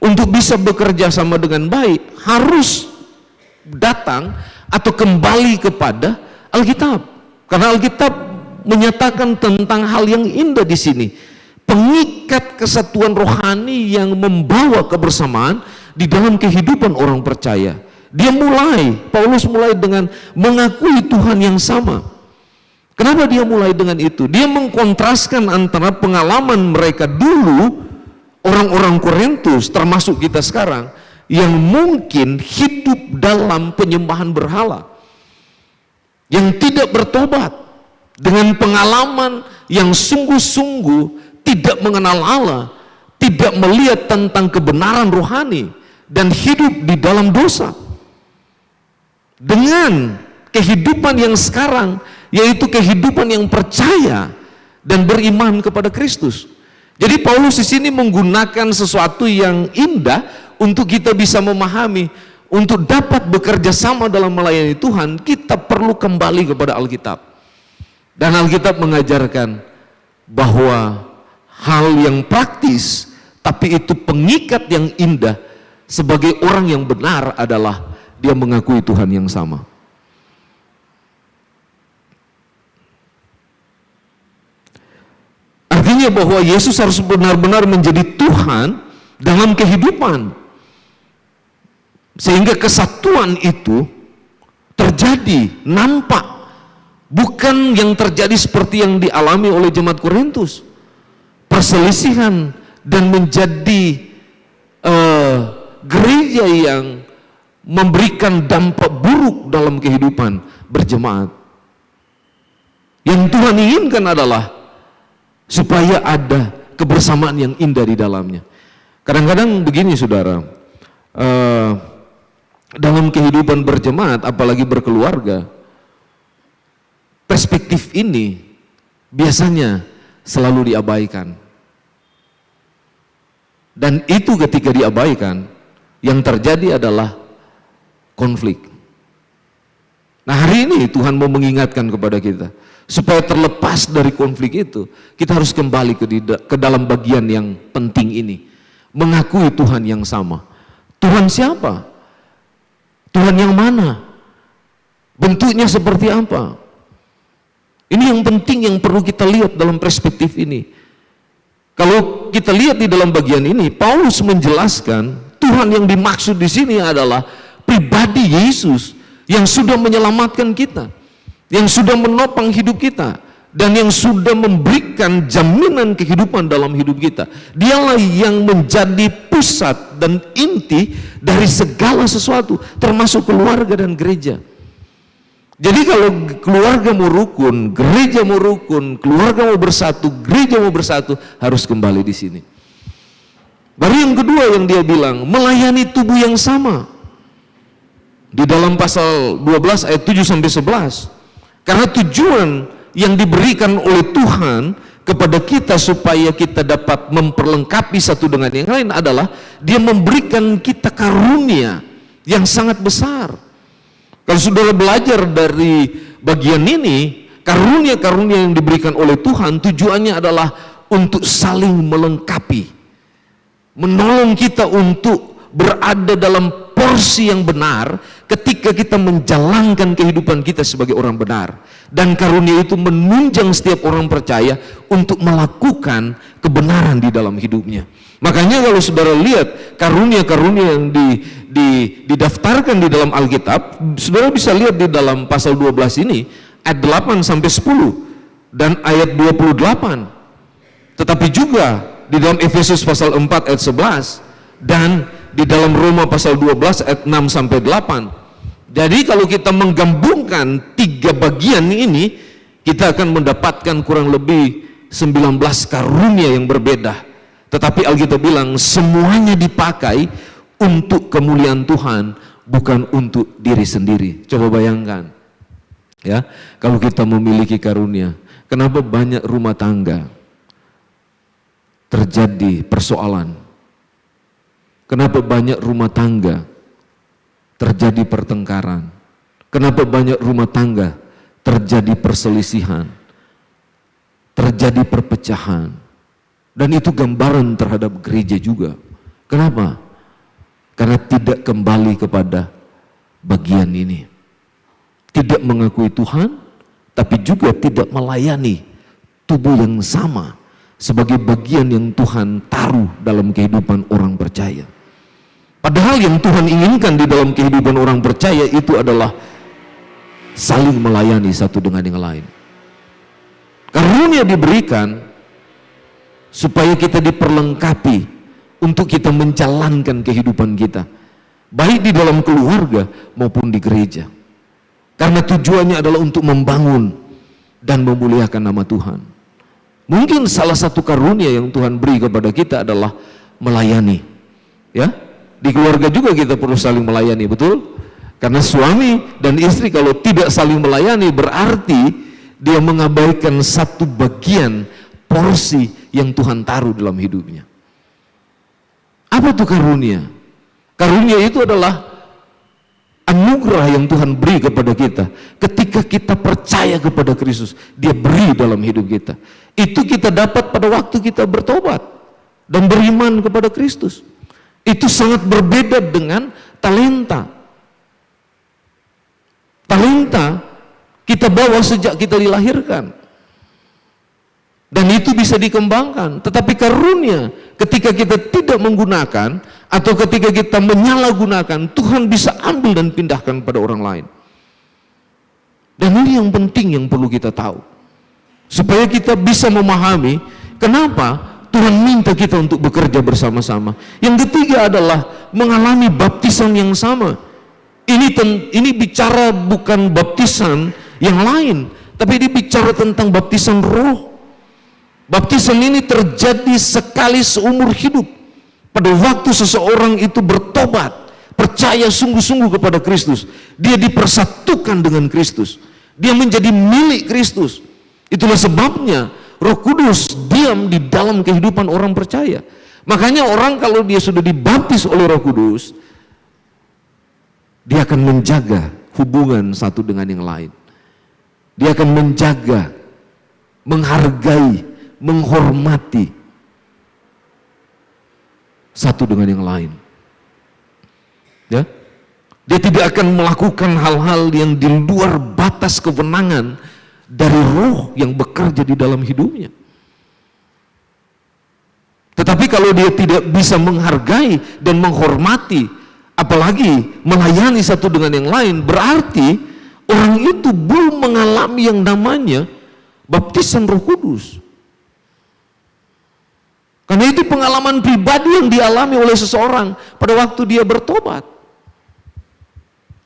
Untuk bisa bekerja sama dengan baik, harus datang atau kembali kepada Alkitab. Karena Alkitab menyatakan tentang hal yang indah di sini. Pengikat kesatuan rohani yang membawa kebersamaan di dalam kehidupan orang percaya. Paulus mulai dengan mengakui Tuhan yang sama. Kenapa dia mulai dengan itu? Dia mengkontraskan antara pengalaman mereka dulu, orang-orang Korintus termasuk kita sekarang, yang mungkin hidup dalam penyembahan berhala, yang tidak bertobat, dengan pengalaman yang sungguh-sungguh tidak mengenal Allah, tidak melihat tentang kebenaran rohani, dan hidup di dalam dosa. Dengan kehidupan yang sekarang, yaitu kehidupan yang percaya dan beriman kepada Kristus. Jadi Paulus di sini menggunakan sesuatu yang indah untuk kita bisa memahami, untuk dapat bekerja sama dalam melayani Tuhan, kita perlu kembali kepada Alkitab. Dan Alkitab mengajarkan bahwa hal yang praktis, tapi itu pengikat yang indah sebagai orang yang benar adalah dia mengakui Tuhan yang sama. Artinya bahwa Yesus harus benar-benar menjadi Tuhan dalam kehidupan, sehingga kesatuan itu terjadi, nampak, bukan yang terjadi seperti yang dialami oleh jemaat Korintus, perselisihan dan menjadi gereja yang memberikan dampak buruk dalam kehidupan berjemaat. Yang Tuhan inginkan adalah supaya ada kebersamaan yang indah di dalamnya. Kadang-kadang begini saudara, dalam kehidupan berjemaat apalagi berkeluarga, perspektif ini biasanya selalu diabaikan. Dan itu ketika diabaikan, yang terjadi adalah konflik. Nah, hari ini Tuhan mau mengingatkan kepada kita, supaya terlepas dari konflik itu, kita harus kembali ke dalam bagian yang penting ini. Mengakui Tuhan yang sama. Tuhan siapa? Tuhan yang mana? Bentuknya seperti apa? Ini yang penting yang perlu kita lihat dalam perspektif ini. Kalau kita lihat di dalam bagian ini, Paulus menjelaskan Tuhan yang dimaksud di sini adalah pribadi Yesus yang sudah menyelamatkan kita, yang sudah menopang hidup kita, dan yang sudah memberikan jaminan kehidupan dalam hidup kita. Dialah yang menjadi pusat dan inti dari segala sesuatu, termasuk keluarga dan gereja. Jadi kalau keluarga mau rukun, gereja mau rukun, keluarga mau bersatu, gereja mau bersatu, harus kembali di sini. Baru yang kedua yang dia bilang, melayani tubuh yang sama. Di dalam pasal 12 ayat 7 sampai 11. Karena tujuan yang diberikan oleh Tuhan kepada kita supaya kita dapat memperlengkapi satu dengan yang lain adalah dia memberikan kita karunia yang sangat besar. Kalau saudara belajar dari bagian ini, karunia-karunia yang diberikan oleh Tuhan tujuannya adalah untuk saling melengkapi, menolong kita untuk berada dalam porsi yang benar ketika kita menjalankan kehidupan kita sebagai orang benar. Dan karunia itu menunjang setiap orang percaya untuk melakukan kebenaran di dalam hidupnya. Makanya kalau saudara lihat karunia-karunia yang didaftarkan di dalam Alkitab, saudara bisa lihat di dalam pasal 12 ini ayat 8 sampai 10 dan ayat 28. Tetapi juga di dalam Efesus pasal 4 ayat 11 dan di dalam Roma pasal 12 ayat 6 sampai 8 Jadi kalau kita menggabungkan 3 bagian ini, kita akan mendapatkan kurang lebih 19 karunia yang berbeda. Tetapi Alkitab bilang semuanya dipakai untuk kemuliaan Tuhan, bukan untuk diri sendiri. Coba bayangkan, ya, kalau kita memiliki karunia, kenapa banyak rumah tangga terjadi persoalan? Kenapa banyak rumah tangga terjadi pertengkaran? Kenapa banyak rumah tangga terjadi perselisihan, terjadi perpecahan? Dan itu gambaran terhadap gereja juga. Kenapa? Karena tidak kembali kepada bagian ini. Tidak mengakui Tuhan, tapi juga tidak melayani tubuh yang sama sebagai bagian yang Tuhan taruh dalam kehidupan orang percaya. Padahal yang Tuhan inginkan di dalam kehidupan orang percaya itu adalah saling melayani satu dengan yang lain. Karunia diberikan supaya kita diperlengkapi untuk kita menjalankan kehidupan kita, baik di dalam keluarga maupun di gereja. Karena tujuannya adalah untuk membangun dan memuliakan nama Tuhan. Mungkin salah satu karunia yang Tuhan beri kepada kita adalah melayani. Ya, di keluarga juga kita perlu saling melayani, betul? Karena suami dan istri kalau tidak saling melayani berarti dia mengabaikan satu bagian porsi yang Tuhan taruh dalam hidupnya. Apa itu karunia? Karunia itu adalah anugerah yang Tuhan beri kepada kita. Ketika kita percaya kepada Kristus, Dia beri dalam hidup kita. Itu kita dapat pada waktu kita bertobat dan beriman kepada Kristus. Itu sangat berbeda dengan talenta. Talenta kita bawa sejak kita dilahirkan, dan itu bisa dikembangkan. Tetapi karunia ketika kita tidak menggunakan atau ketika kita menyalahgunakan, Tuhan bisa ambil dan pindahkan pada orang lain. Dan ini yang penting yang perlu kita tahu, supaya kita bisa memahami kenapa Tuhan minta kita untuk bekerja bersama-sama. Yang ketiga adalah mengalami baptisan yang sama. Ini bicara bukan baptisan yang lain, tapi ini bicara tentang baptisan roh. Baptisan ini terjadi sekali seumur hidup. Pada waktu seseorang itu bertobat, percaya sungguh-sungguh kepada Kristus, dia dipersatukan dengan Kristus, dia menjadi milik Kristus. Itulah sebabnya Roh Kudus diam di dalam kehidupan orang percaya. Makanya orang kalau dia sudah dibaptis oleh Roh Kudus, dia akan menjaga hubungan satu dengan yang lain. Dia akan menjaga, menghargai, menghormati satu dengan yang lain. Ya, dia tidak akan melakukan hal-hal yang di luar batas kewenangan dari Roh yang bekerja di dalam hidupnya. Tetapi kalau dia tidak bisa menghargai dan menghormati, apalagi melayani satu dengan yang lain, berarti orang itu belum mengalami yang namanya baptisan Roh Kudus. Karena itu pengalaman pribadi yang dialami oleh seseorang pada waktu dia bertobat.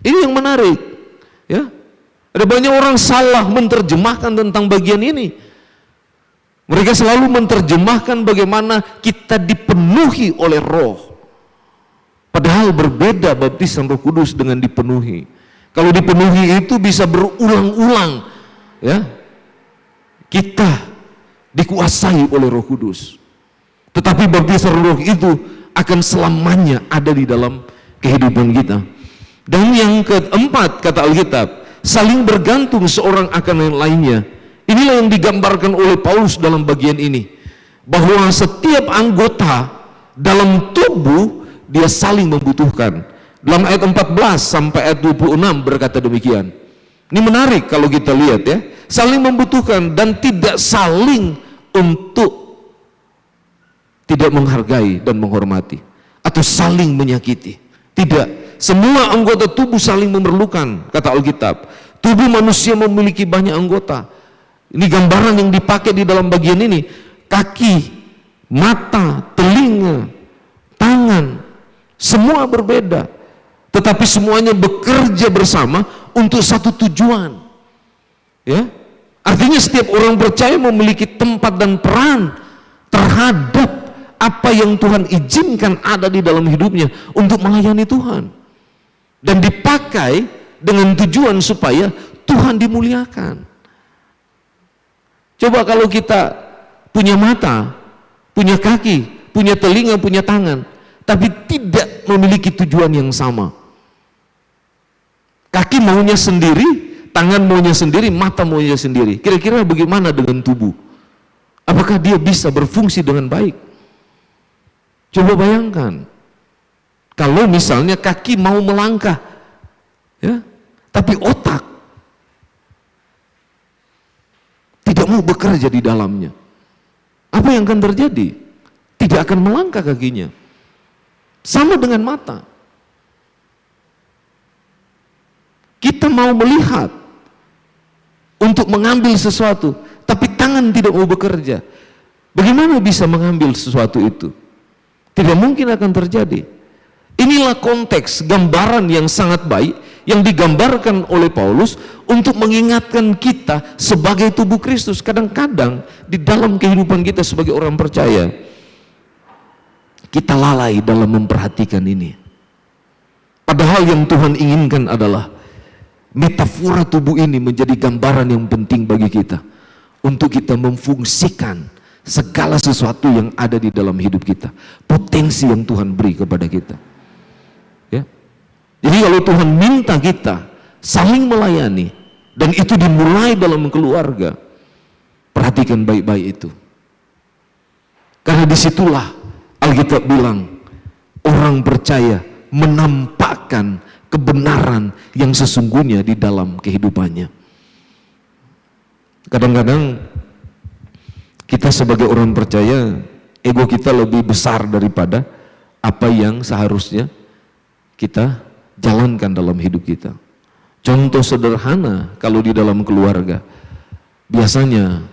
Ini yang menarik, ya. Ada banyak orang salah menerjemahkan tentang bagian ini. Mereka selalu menerjemahkan bagaimana kita dipenuhi oleh Roh. Padahal berbeda baptisan Roh Kudus dengan dipenuhi. Kalau dipenuhi itu bisa berulang-ulang, ya. Kita dikuasai oleh Roh Kudus. Tetapi baptisan Roh itu akan selamanya ada di dalam kehidupan kita. Dan yang keempat, kata Alkitab, saling bergantung seorang akan yang lainnya. Inilah yang digambarkan oleh Paulus dalam bagian ini, bahwa setiap anggota dalam tubuh dia saling membutuhkan. Dalam ayat 14 sampai ayat 26 berkata demikian. Ini menarik kalau kita lihat, ya, saling membutuhkan dan tidak saling untuk tidak menghargai dan menghormati atau saling menyakiti. Tidak, semua anggota tubuh saling memerlukan, kata Alkitab. Tubuh manusia memiliki banyak anggota. Ini gambaran yang dipakai di dalam bagian ini. Kaki, mata, telinga, tangan, semua berbeda. tetapi semuanya bekerja bersama untuk satu tujuan. Ya, artinya setiap orang percaya memiliki tempat dan peran terhadap apa yang Tuhan izinkan ada di dalam hidupnya untuk melayani Tuhan, dan dipakai dengan tujuan supaya Tuhan dimuliakan. Coba kalau kita punya mata, punya kaki, punya telinga, punya tangan, tapi tidak memiliki tujuan yang sama. Kaki maunya sendiri, tangan maunya sendiri, mata maunya sendiri. Kira-kira bagaimana dengan tubuh? Apakah dia bisa berfungsi dengan baik? Coba bayangkan, kalau misalnya kaki mau melangkah, ya, tapi otak tidak mau bekerja di dalamnya, apa yang akan terjadi? Tidak akan melangkah kakinya. Sama dengan mata. Kita mau melihat untuk mengambil sesuatu, tapi tangan tidak mau bekerja. Bagaimana bisa mengambil sesuatu itu? Tidak mungkin akan terjadi. Inilah konteks gambaran yang sangat baik yang digambarkan oleh Paulus untuk mengingatkan kita sebagai tubuh Kristus. Kadang-kadang di dalam kehidupan kita sebagai orang percaya, kita lalai dalam memperhatikan ini. Padahal yang Tuhan inginkan adalah metafora tubuh ini menjadi gambaran yang penting bagi kita untuk kita memfungsikan segala sesuatu yang ada di dalam hidup kita, potensi yang Tuhan beri kepada kita. Ya. Jadi kalau Tuhan minta kita saling melayani, dan itu dimulai dalam keluarga, perhatikan baik-baik itu. Karena disitulah Alkitab bilang orang percaya menampakkan kebenaran yang sesungguhnya di dalam kehidupannya. Kadang-kadang kita sebagai orang percaya, ego kita lebih besar daripada apa yang seharusnya kita jalankan dalam hidup kita. Contoh sederhana, kalau di dalam keluarga, biasanya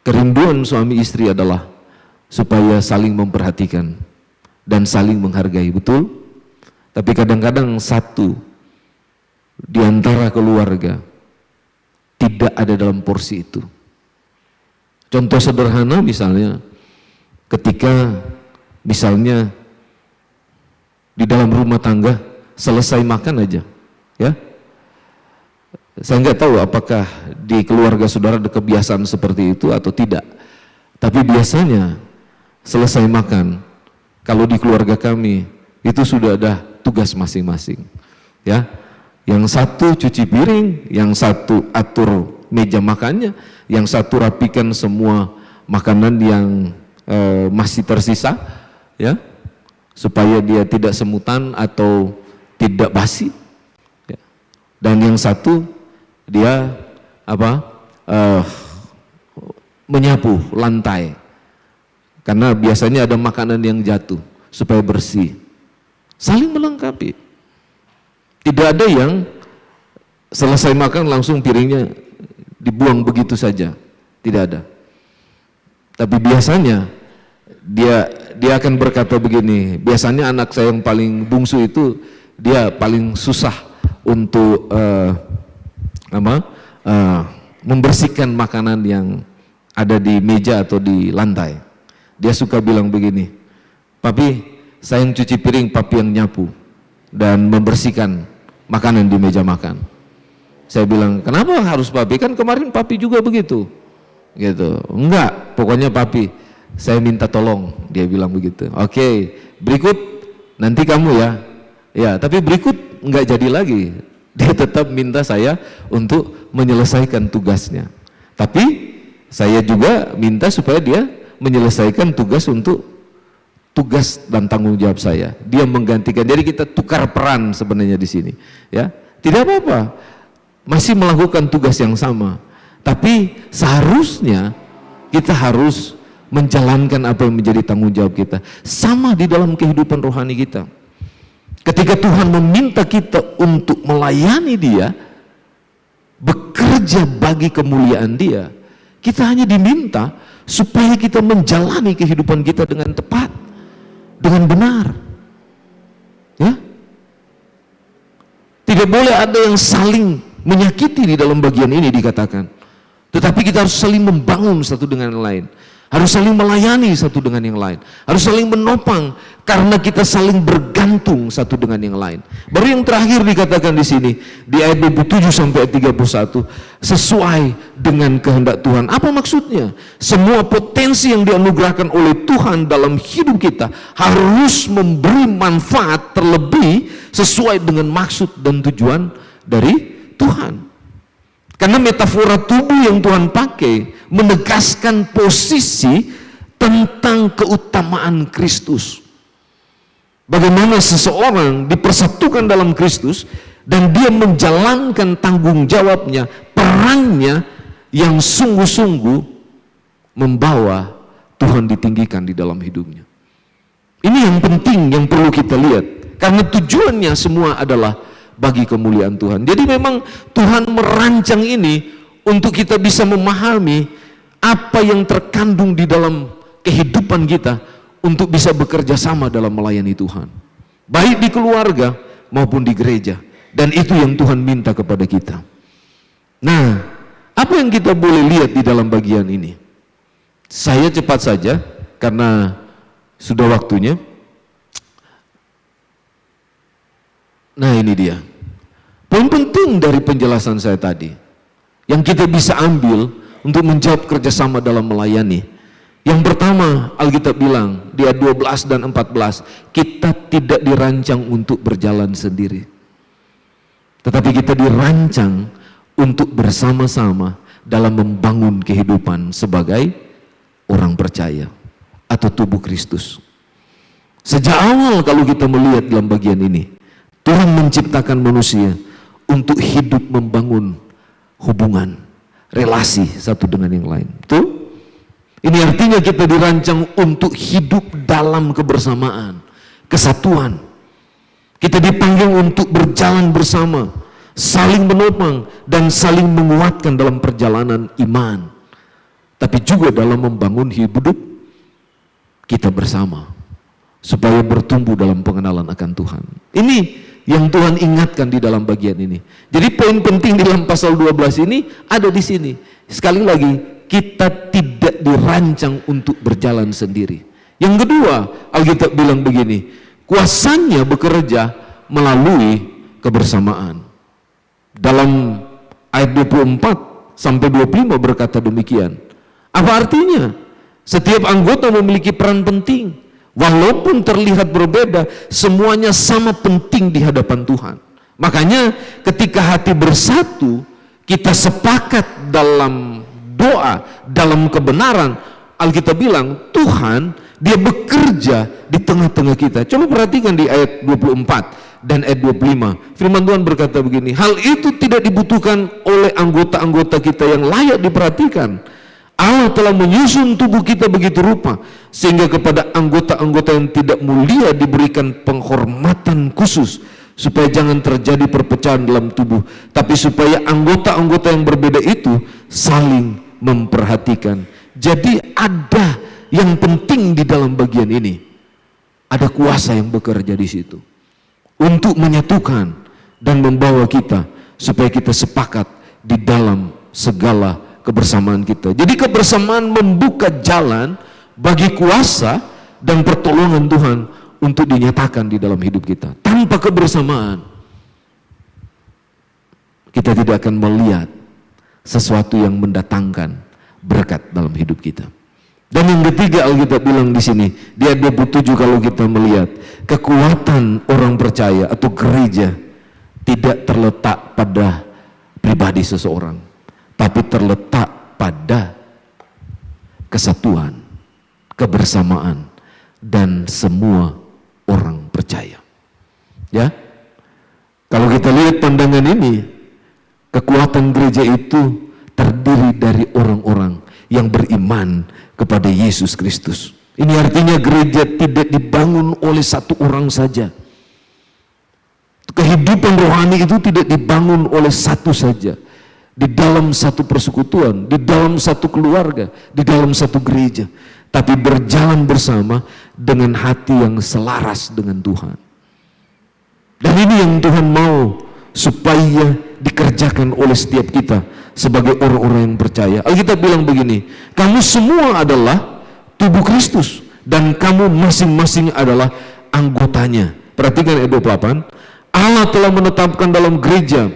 kerinduan suami istri adalah supaya saling memperhatikan dan saling menghargai, betul? Tapi kadang-kadang satu di antara keluarga tidak ada dalam porsi itu. Contoh sederhana misalnya, ketika misalnya di dalam rumah tangga selesai makan aja, ya. Saya nggak tahu apakah di keluarga saudara ada kebiasaan seperti itu atau tidak. Tapi biasanya selesai makan, kalau di keluarga kami itu sudah ada tugas masing-masing, ya. Yang satu cuci piring, yang satu atur meja makannya, yang satu rapikan semua makanan yang masih tersisa, ya, supaya dia tidak semutan atau tidak basi, ya. Dan yang satu dia menyapu lantai, karena biasanya ada makanan yang jatuh supaya bersih. Saling melengkapi. Tidak ada yang selesai makan langsung piringnya dibuang begitu saja. Tidak ada. Tapi biasanya dia akan berkata begini. Biasanya anak saya yang paling bungsu itu dia paling susah untuk membersihkan makanan yang ada di meja atau di lantai. Dia suka bilang begini, "Papi, saya yang cuci piring, papi yang nyapu dan membersihkan makanan di meja makan." Saya bilang, "Kenapa harus papi? Kan kemarin papi juga begitu." Gitu. "Enggak, pokoknya papi, saya minta tolong." Dia bilang begitu. "Oke, berikut nanti kamu ya." Ya, tapi berikut enggak jadi lagi. Dia tetap minta saya untuk menyelesaikan tugasnya. Tapi saya juga minta supaya dia menyelesaikan tugas untuk tugas dan tanggung jawab saya. Dia menggantikan. Jadi kita tukar peran sebenarnya di sini, ya. Tidak apa-apa. Masih melakukan tugas yang sama. Tapi seharusnya kita harus menjalankan apa yang menjadi tanggung jawab kita. Sama di dalam kehidupan rohani kita. Ketika Tuhan meminta kita untuk melayani Dia, bekerja bagi kemuliaan Dia, kita hanya diminta supaya kita menjalani kehidupan kita dengan tepat, dengan benar, ya. Tidak boleh ada yang saling menyakiti di dalam bagian ini dikatakan. Tetapi kita harus saling membangun satu dengan yang lain. Harus saling melayani satu dengan yang lain. Harus saling menopang karena kita saling bergantung satu dengan yang lain. Baru yang terakhir dikatakan di sini di ayat 27 sampai 31, sesuai dengan kehendak Tuhan. Apa maksudnya? Semua potensi yang dianugerahkan oleh Tuhan dalam hidup kita harus memberi manfaat terlebih sesuai dengan maksud dan tujuan dari Tuhan. Karena metafora tubuh yang Tuhan pakai menegaskan posisi tentang keutamaan Kristus. Bagaimana seseorang dipersatukan dalam Kristus dan dia menjalankan tanggung jawabnya, perannya yang sungguh-sungguh membawa Tuhan ditinggikan di dalam hidupnya. Ini yang penting yang perlu kita lihat. Karena tujuannya semua adalah bagi kemuliaan Tuhan. Jadi memang Tuhan merancang ini untuk kita bisa memahami apa yang terkandung di dalam kehidupan kita untuk bisa bekerja sama dalam melayani Tuhan. Baik di keluarga maupun di gereja. Dan itu yang Tuhan minta kepada kita. Nah, apa yang kita boleh lihat di dalam bagian ini? Saya cepat saja karena sudah waktunya. Nah, ini dia. Poin penting dari penjelasan saya tadi yang kita bisa ambil untuk menjawab kerjasama dalam melayani. Yang pertama, Alkitab bilang di ayat 12 dan 14, kita tidak dirancang untuk berjalan sendiri, tetapi kita dirancang untuk bersama-sama dalam membangun kehidupan sebagai orang percaya atau tubuh Kristus. Sejak awal kalau kita melihat dalam bagian ini, Tuhan menciptakan manusia untuk hidup membangun hubungan, relasi satu dengan yang lain. Betul? Ini artinya kita dirancang untuk hidup dalam kebersamaan, kesatuan. Kita dipanggil untuk berjalan bersama, saling menopang dan saling menguatkan dalam perjalanan iman. Tapi juga dalam membangun hidup kita bersama supaya bertumbuh dalam pengenalan akan Tuhan. Ini yang Tuhan ingatkan di dalam bagian ini. Jadi poin penting di dalam pasal 12 ini ada di sini. Sekali lagi, kita tidak dirancang untuk berjalan sendiri. Yang kedua, Alkitab bilang begini, kuasanya bekerja melalui kebersamaan. Dalam ayat 24 sampai 25 berkata demikian. Apa artinya? Setiap anggota memiliki peran penting. Walaupun terlihat berbeda, semuanya sama penting di hadapan Tuhan. Makanya ketika hati bersatu, kita sepakat dalam doa, dalam kebenaran. Alkitab bilang Tuhan dia bekerja di tengah-tengah kita. Coba perhatikan di ayat 24 dan ayat 25. Firman Tuhan berkata begini, hal itu tidak dibutuhkan oleh anggota-anggota kita yang layak diperhatikan. Allah telah menyusun tubuh kita begitu rupa sehingga kepada anggota-anggota yang tidak mulia diberikan penghormatan khusus supaya jangan terjadi perpecahan dalam tubuh, tapi supaya anggota-anggota yang berbeda itu saling memperhatikan. Jadi ada yang penting di dalam bagian ini, ada kuasa yang bekerja di situ untuk menyatukan dan membawa kita supaya kita sepakat di dalam segala kebersamaan kita. Jadi kebersamaan membuka jalan bagi kuasa dan pertolongan Tuhan untuk dinyatakan di dalam hidup kita. Tanpa kebersamaan kita tidak akan melihat sesuatu yang mendatangkan berkat dalam hidup kita. Dan yang ketiga Alkitab bilang di sini di ayat 27, kalau kita melihat kekuatan orang percaya atau gereja tidak terletak pada pribadi seseorang, tapi terletak pada kesatuan, kebersamaan, dan semua orang percaya. Ya, kalau kita lihat pandangan ini, kekuatan gereja itu terdiri dari orang-orang yang beriman kepada Yesus Kristus. Ini artinya gereja tidak dibangun oleh satu orang saja. Kehidupan rohani itu tidak dibangun oleh satu saja. Di dalam satu persekutuan, di dalam satu keluarga, di dalam satu gereja, tapi berjalan bersama dengan hati yang selaras dengan Tuhan. Dan ini yang Tuhan mau supaya dikerjakan oleh setiap kita sebagai orang-orang yang percaya. Alkitab bilang begini, kamu semua adalah tubuh Kristus dan kamu masing-masing adalah anggotanya. Perhatikan ayat 28. Allah telah menetapkan dalam gereja,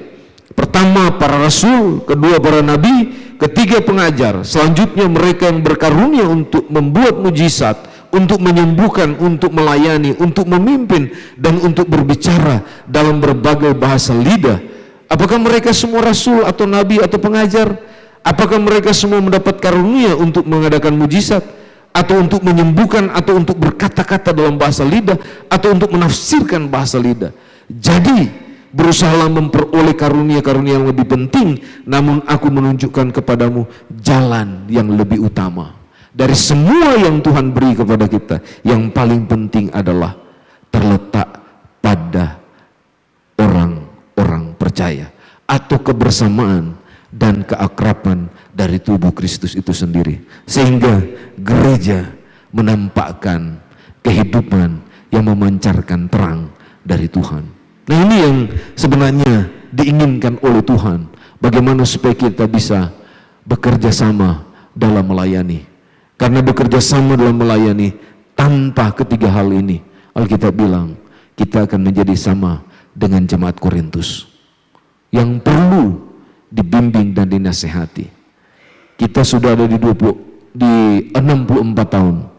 pertama para rasul, kedua para nabi, ketiga pengajar, selanjutnya mereka yang berkarunia untuk membuat mujizat, untuk menyembuhkan, untuk melayani, untuk memimpin, dan untuk berbicara dalam berbagai bahasa lidah. Apakah mereka semua rasul atau nabi atau pengajar? Apakah mereka semua mendapat karunia untuk mengadakan mujizat, atau untuk menyembuhkan, atau untuk berkata-kata dalam bahasa lidah, atau untuk menafsirkan bahasa lidah? Jadi berusahalah memperoleh karunia-karunia yang lebih penting, namun aku menunjukkan kepadamu jalan yang lebih utama. Dari semua yang Tuhan beri kepada kita, yang paling penting adalah terletak pada orang-orang percaya, atau kebersamaan dan keakraban dari tubuh Kristus itu sendiri, sehingga gereja menampakkan kehidupan yang memancarkan terang dari Tuhan. Nah, ini yang sebenarnya diinginkan oleh Tuhan, bagaimana supaya kita bisa bekerja sama dalam melayani. Karena bekerja sama dalam melayani tanpa ketiga hal ini, Alkitab bilang kita akan menjadi sama dengan jemaat Korintus yang perlu dibimbing dan dinasehati. Kita sudah ada di 64 tahun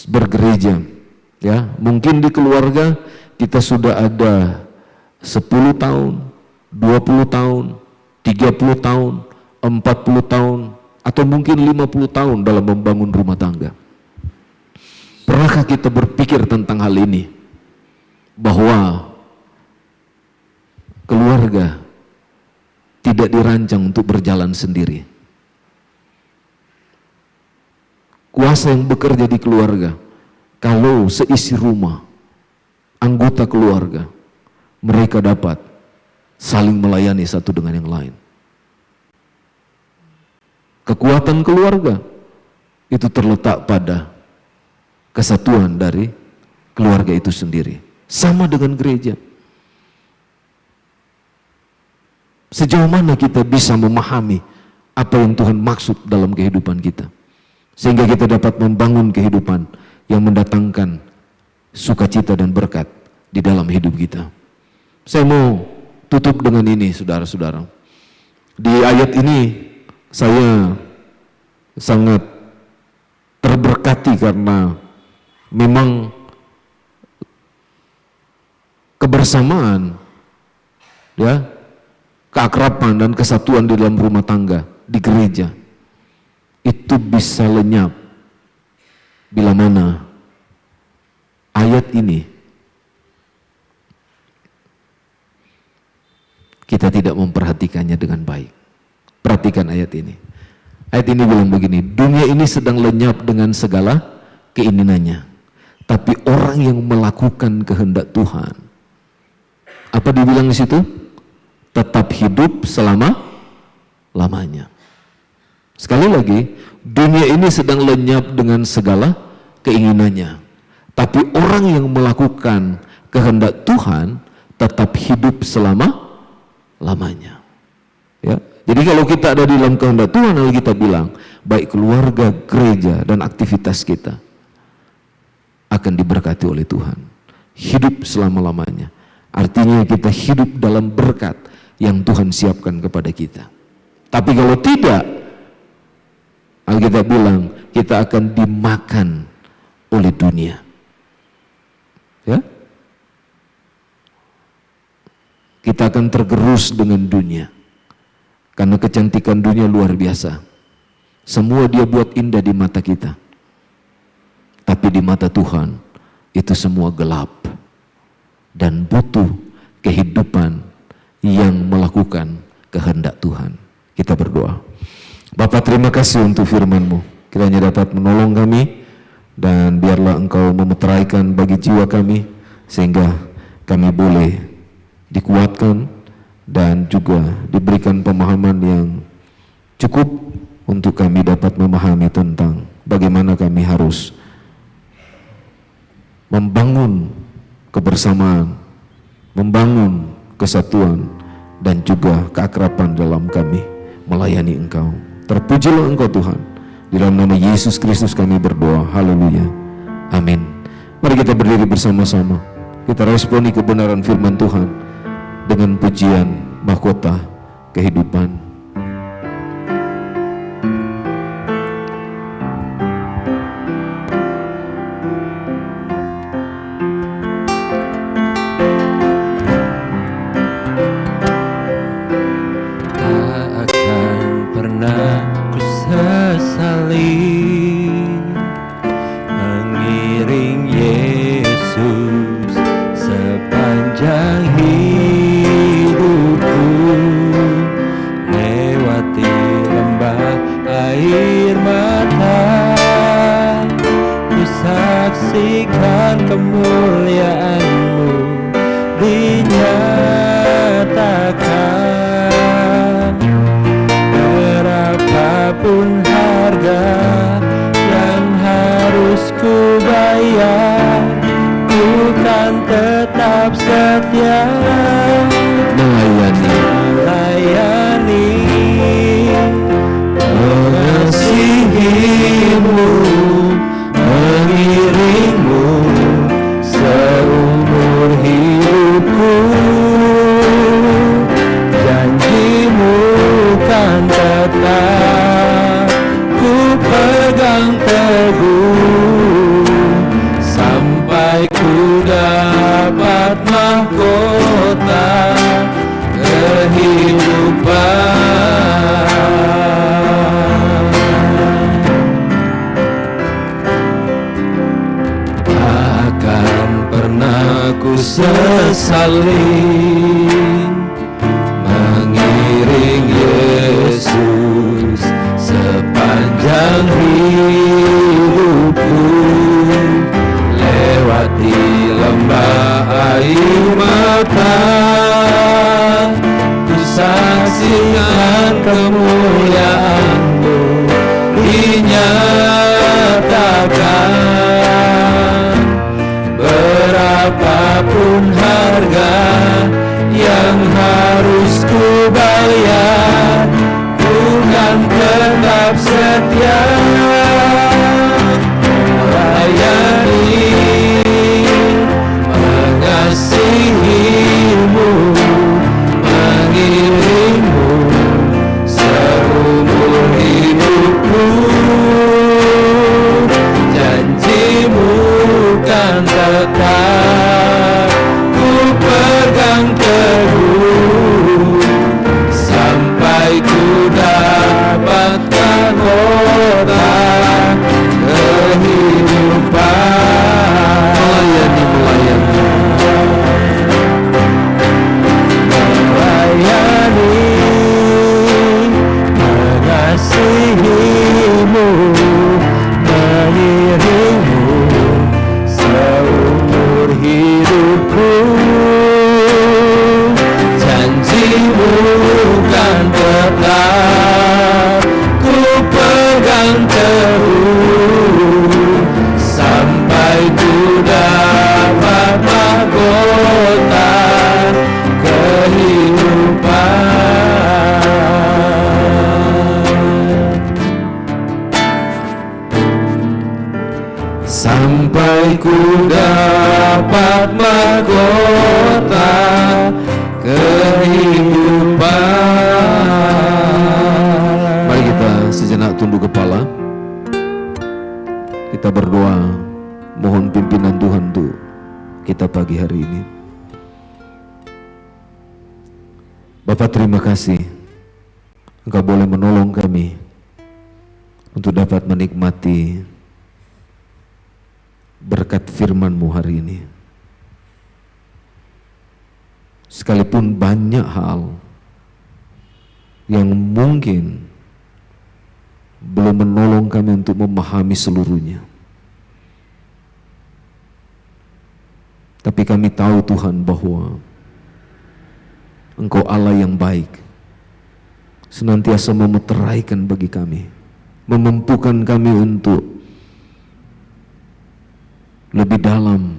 bergereja, ya. Mungkin di keluarga kita sudah ada 10 tahun, 20 tahun, 30 tahun, 40 tahun, atau mungkin 50 tahun dalam membangun rumah tangga. Pernahkah kita berpikir tentang hal ini? Bahwa keluarga tidak dirancang untuk berjalan sendiri. Kuasa yang bekerja di keluarga, kalau seisi rumah, anggota keluarga, mereka dapat saling melayani satu dengan yang lain. Kekuatan keluarga itu terletak pada kesatuan dari keluarga itu sendiri. Sama dengan gereja. Sejauh mana kita bisa memahami apa yang Tuhan maksud dalam kehidupan kita, sehingga kita dapat membangun kehidupan yang mendatangkan sukacita dan berkat di dalam hidup kita. Saya mau tutup dengan ini, saudara-saudara. Di ayat ini saya sangat terberkati karena memang kebersamaan, ya, keakraban dan kesatuan di dalam rumah tangga, di gereja, itu bisa lenyap bila mana ayat ini kita tidak memperhatikannya dengan baik. Perhatikan ayat ini. Ayat ini bilang begini, dunia ini sedang lenyap dengan segala keinginannya, tapi orang yang melakukan kehendak Tuhan, apa dibilang di situ? Tetap hidup selama-lamanya. Sekali lagi, dunia ini sedang lenyap dengan segala keinginannya, tapi orang yang melakukan kehendak Tuhan tetap hidup selama-lamanya. Ya. Jadi kalau kita ada di dalam kehendak Tuhan, kita bilang, baik keluarga, gereja, dan aktivitas kita akan diberkati oleh Tuhan. Hidup selama-lamanya. Artinya kita hidup dalam berkat yang Tuhan siapkan kepada kita. Tapi kalau tidak, Alkitab bilang kita akan dimakan oleh dunia. Ya? Kita akan tergerus dengan dunia. Karena kecantikan dunia luar biasa. Semua dia buat indah di mata kita. Tapi di mata Tuhan itu semua gelap. Dan butuh kehidupan yang melakukan kehendak Tuhan. Kita berdoa. Bapa, terima kasih untuk firman-Mu. Kiranya dapat menolong kami, dan biarlah Engkau memeteraikan bagi jiwa kami, sehingga kami boleh dikuatkan dan juga diberikan pemahaman yang cukup untuk kami dapat memahami tentang bagaimana kami harus membangun kebersamaan, membangun kesatuan, dan juga keakraban dalam kami melayani Engkau. Terpujilah Engkau Tuhan. Di dalam nama Yesus Kristus kami berdoa. Haleluya. Amin. Mari kita berdiri bersama-sama. Kita responi kebenaran firman Tuhan dengan pujian mahkota kehidupan. Mengiring Yesus sepanjang hidupku, lewati lembah air mata, ku saksikan kemuliaan-Mu dinyatakan. Berapapun harga yang harus ku bayar, ku kan tetap setia melayani, mengasihi-Mu, mengiring-Mu seumur hidupku. Janji-Mu kan tetap ku pegang teguh, sampai ku dapat mahkota kehidupan. Takkan pernah ku sesali mengiring Yesus sepanjang hidupku, lewati lembah air mata, ku saksikan kemuliaan-Mu dinyatakan. Berapapun harga yang harus ku bayar, ku kan tetap setia melayani, mengasihi-Mu, mengiring-Mu seumur hidupku. Janji-Mu kan tetap ku pegang teguh, sampai ku dapat mahkota kehidupan. Melayani, mengasihi-Mu, mengiring-Mu seumur hidupku. Janji-Mu kan tetap ku pegang teguh, sampai ku dapat mahkota kehidupan. Sampai ku dapat mahkota kehidupan. Mari kita sejenak tunduk kepala. Kita berdoa mohon pimpinan Tuhan untuk kita pagi hari ini. Bapa, terima kasih Engkau boleh menolong kami untuk dapat menikmati berkat firman-Mu hari ini. Sekalipun banyak hal yang mungkin belum menolong kami untuk memahami seluruhnya, tapi kami tahu Tuhan bahwa Engkau Allah yang baik, senantiasa memeteraikan bagi kami, memampukan kami untuk lebih dalam,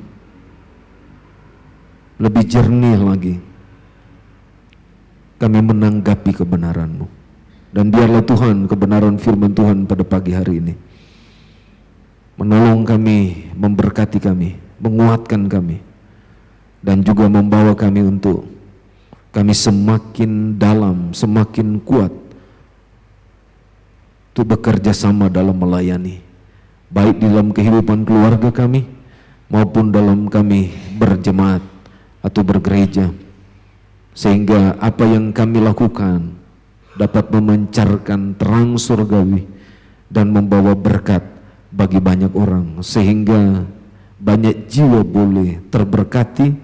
lebih jernih lagi kami menanggapi kebenaran-Mu. Dan biarlah Tuhan kebenaran firman Tuhan pada pagi hari ini menolong kami, memberkati kami, menguatkan kami, dan juga membawa kami untuk kami semakin dalam, semakin kuat untuk bekerja sama dalam melayani, baik di dalam kehidupan keluarga kami maupun dalam kami berjemaat atau bergereja, sehingga apa yang kami lakukan dapat memancarkan terang surgawi dan membawa berkat bagi banyak orang, sehingga banyak jiwa boleh terberkati,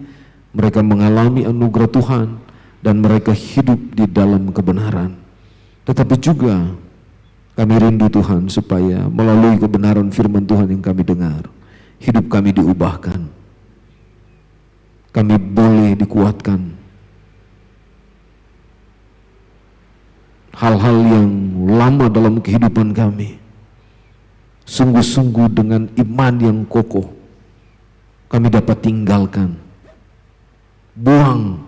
mereka mengalami anugerah Tuhan dan mereka hidup di dalam kebenaran. Tetapi juga kami rindu Tuhan supaya melalui kebenaran firman Tuhan yang kami dengar, hidup kami diubahkan, kami boleh dikuatkan. Hal-hal yang lama dalam kehidupan kami, sungguh-sungguh dengan iman yang kokoh, kami dapat tinggalkan, buang,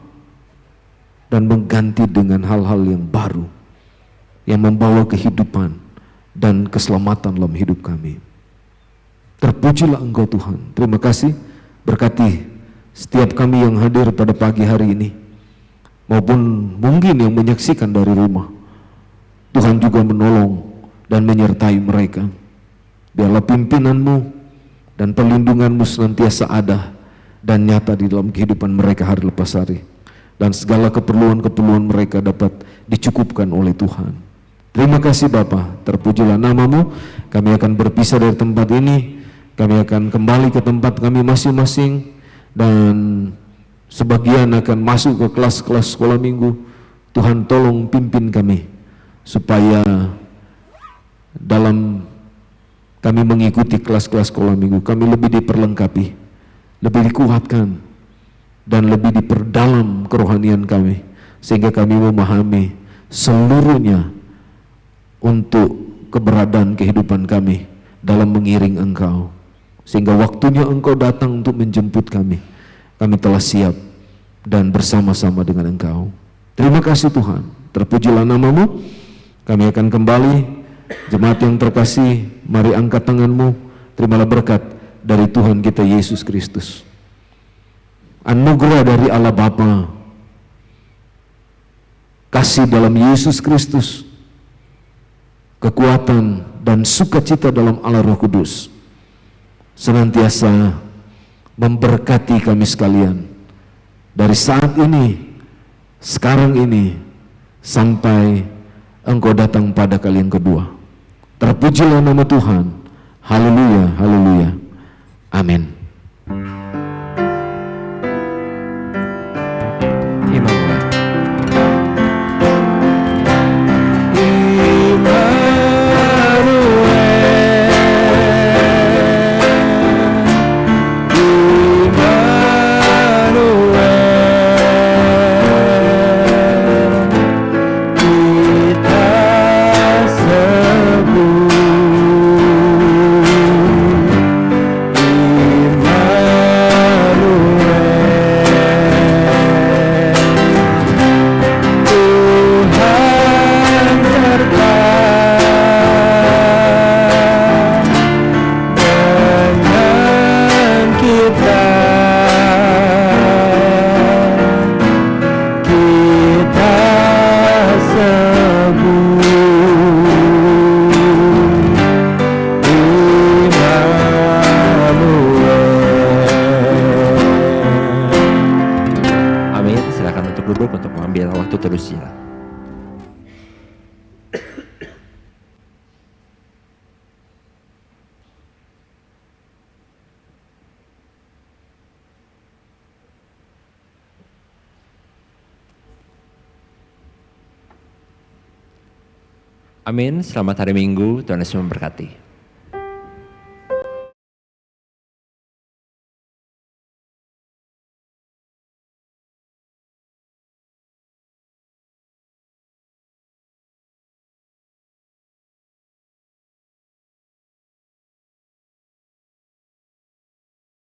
dan mengganti dengan hal-hal yang baru, yang membawa kehidupan dan keselamatan dalam hidup kami. Terpujilah Engkau Tuhan. Terima kasih, berkati setiap kami yang hadir pada pagi hari ini, maupun mungkin yang menyaksikan dari rumah. Tuhan juga menolong dan menyertai mereka. Biarlah pimpinan-Mu dan perlindungan-Mu senantiasa ada dan nyata di dalam kehidupan mereka hari lepas hari, dan segala keperluan-keperluan mereka dapat dicukupkan oleh Tuhan. Terima kasih Bapa, terpujilah nama-Mu. Kami akan berpisah dari tempat ini, kami akan kembali ke tempat kami masing-masing, dan sebagian akan masuk ke kelas-kelas sekolah minggu. Tuhan tolong pimpin kami, supaya dalam kami mengikuti kelas-kelas sekolah minggu, kami lebih diperlengkapi, lebih dikuatkan, dan lebih diperdalam kerohanian kami, sehingga kami memahami seluruhnya untuk keberadaan kehidupan kami dalam mengiring Engkau, sehingga waktunya Engkau datang untuk menjemput kami, kami telah siap dan bersama-sama dengan Engkau. Terima kasih Tuhan, terpujilah nama-Mu. Kami akan kembali. Jemaat yang terkasih, mari angkat tanganmu, terimalah berkat dari Tuhan kita Yesus Kristus. Anugerah dari Allah Bapa, kasih dalam Yesus Kristus, kekuatan dan sukacita dalam Allah Roh Kudus senantiasa memberkati kami sekalian dari saat ini, sekarang ini, sampai Engkau datang pada kali yang kedua. Terpujilah nama Tuhan. Haleluya, haleluya. Amin. Immanuel. Terusnya. Amin. Selamat hari Minggu. Tuhan Yesus memberkati.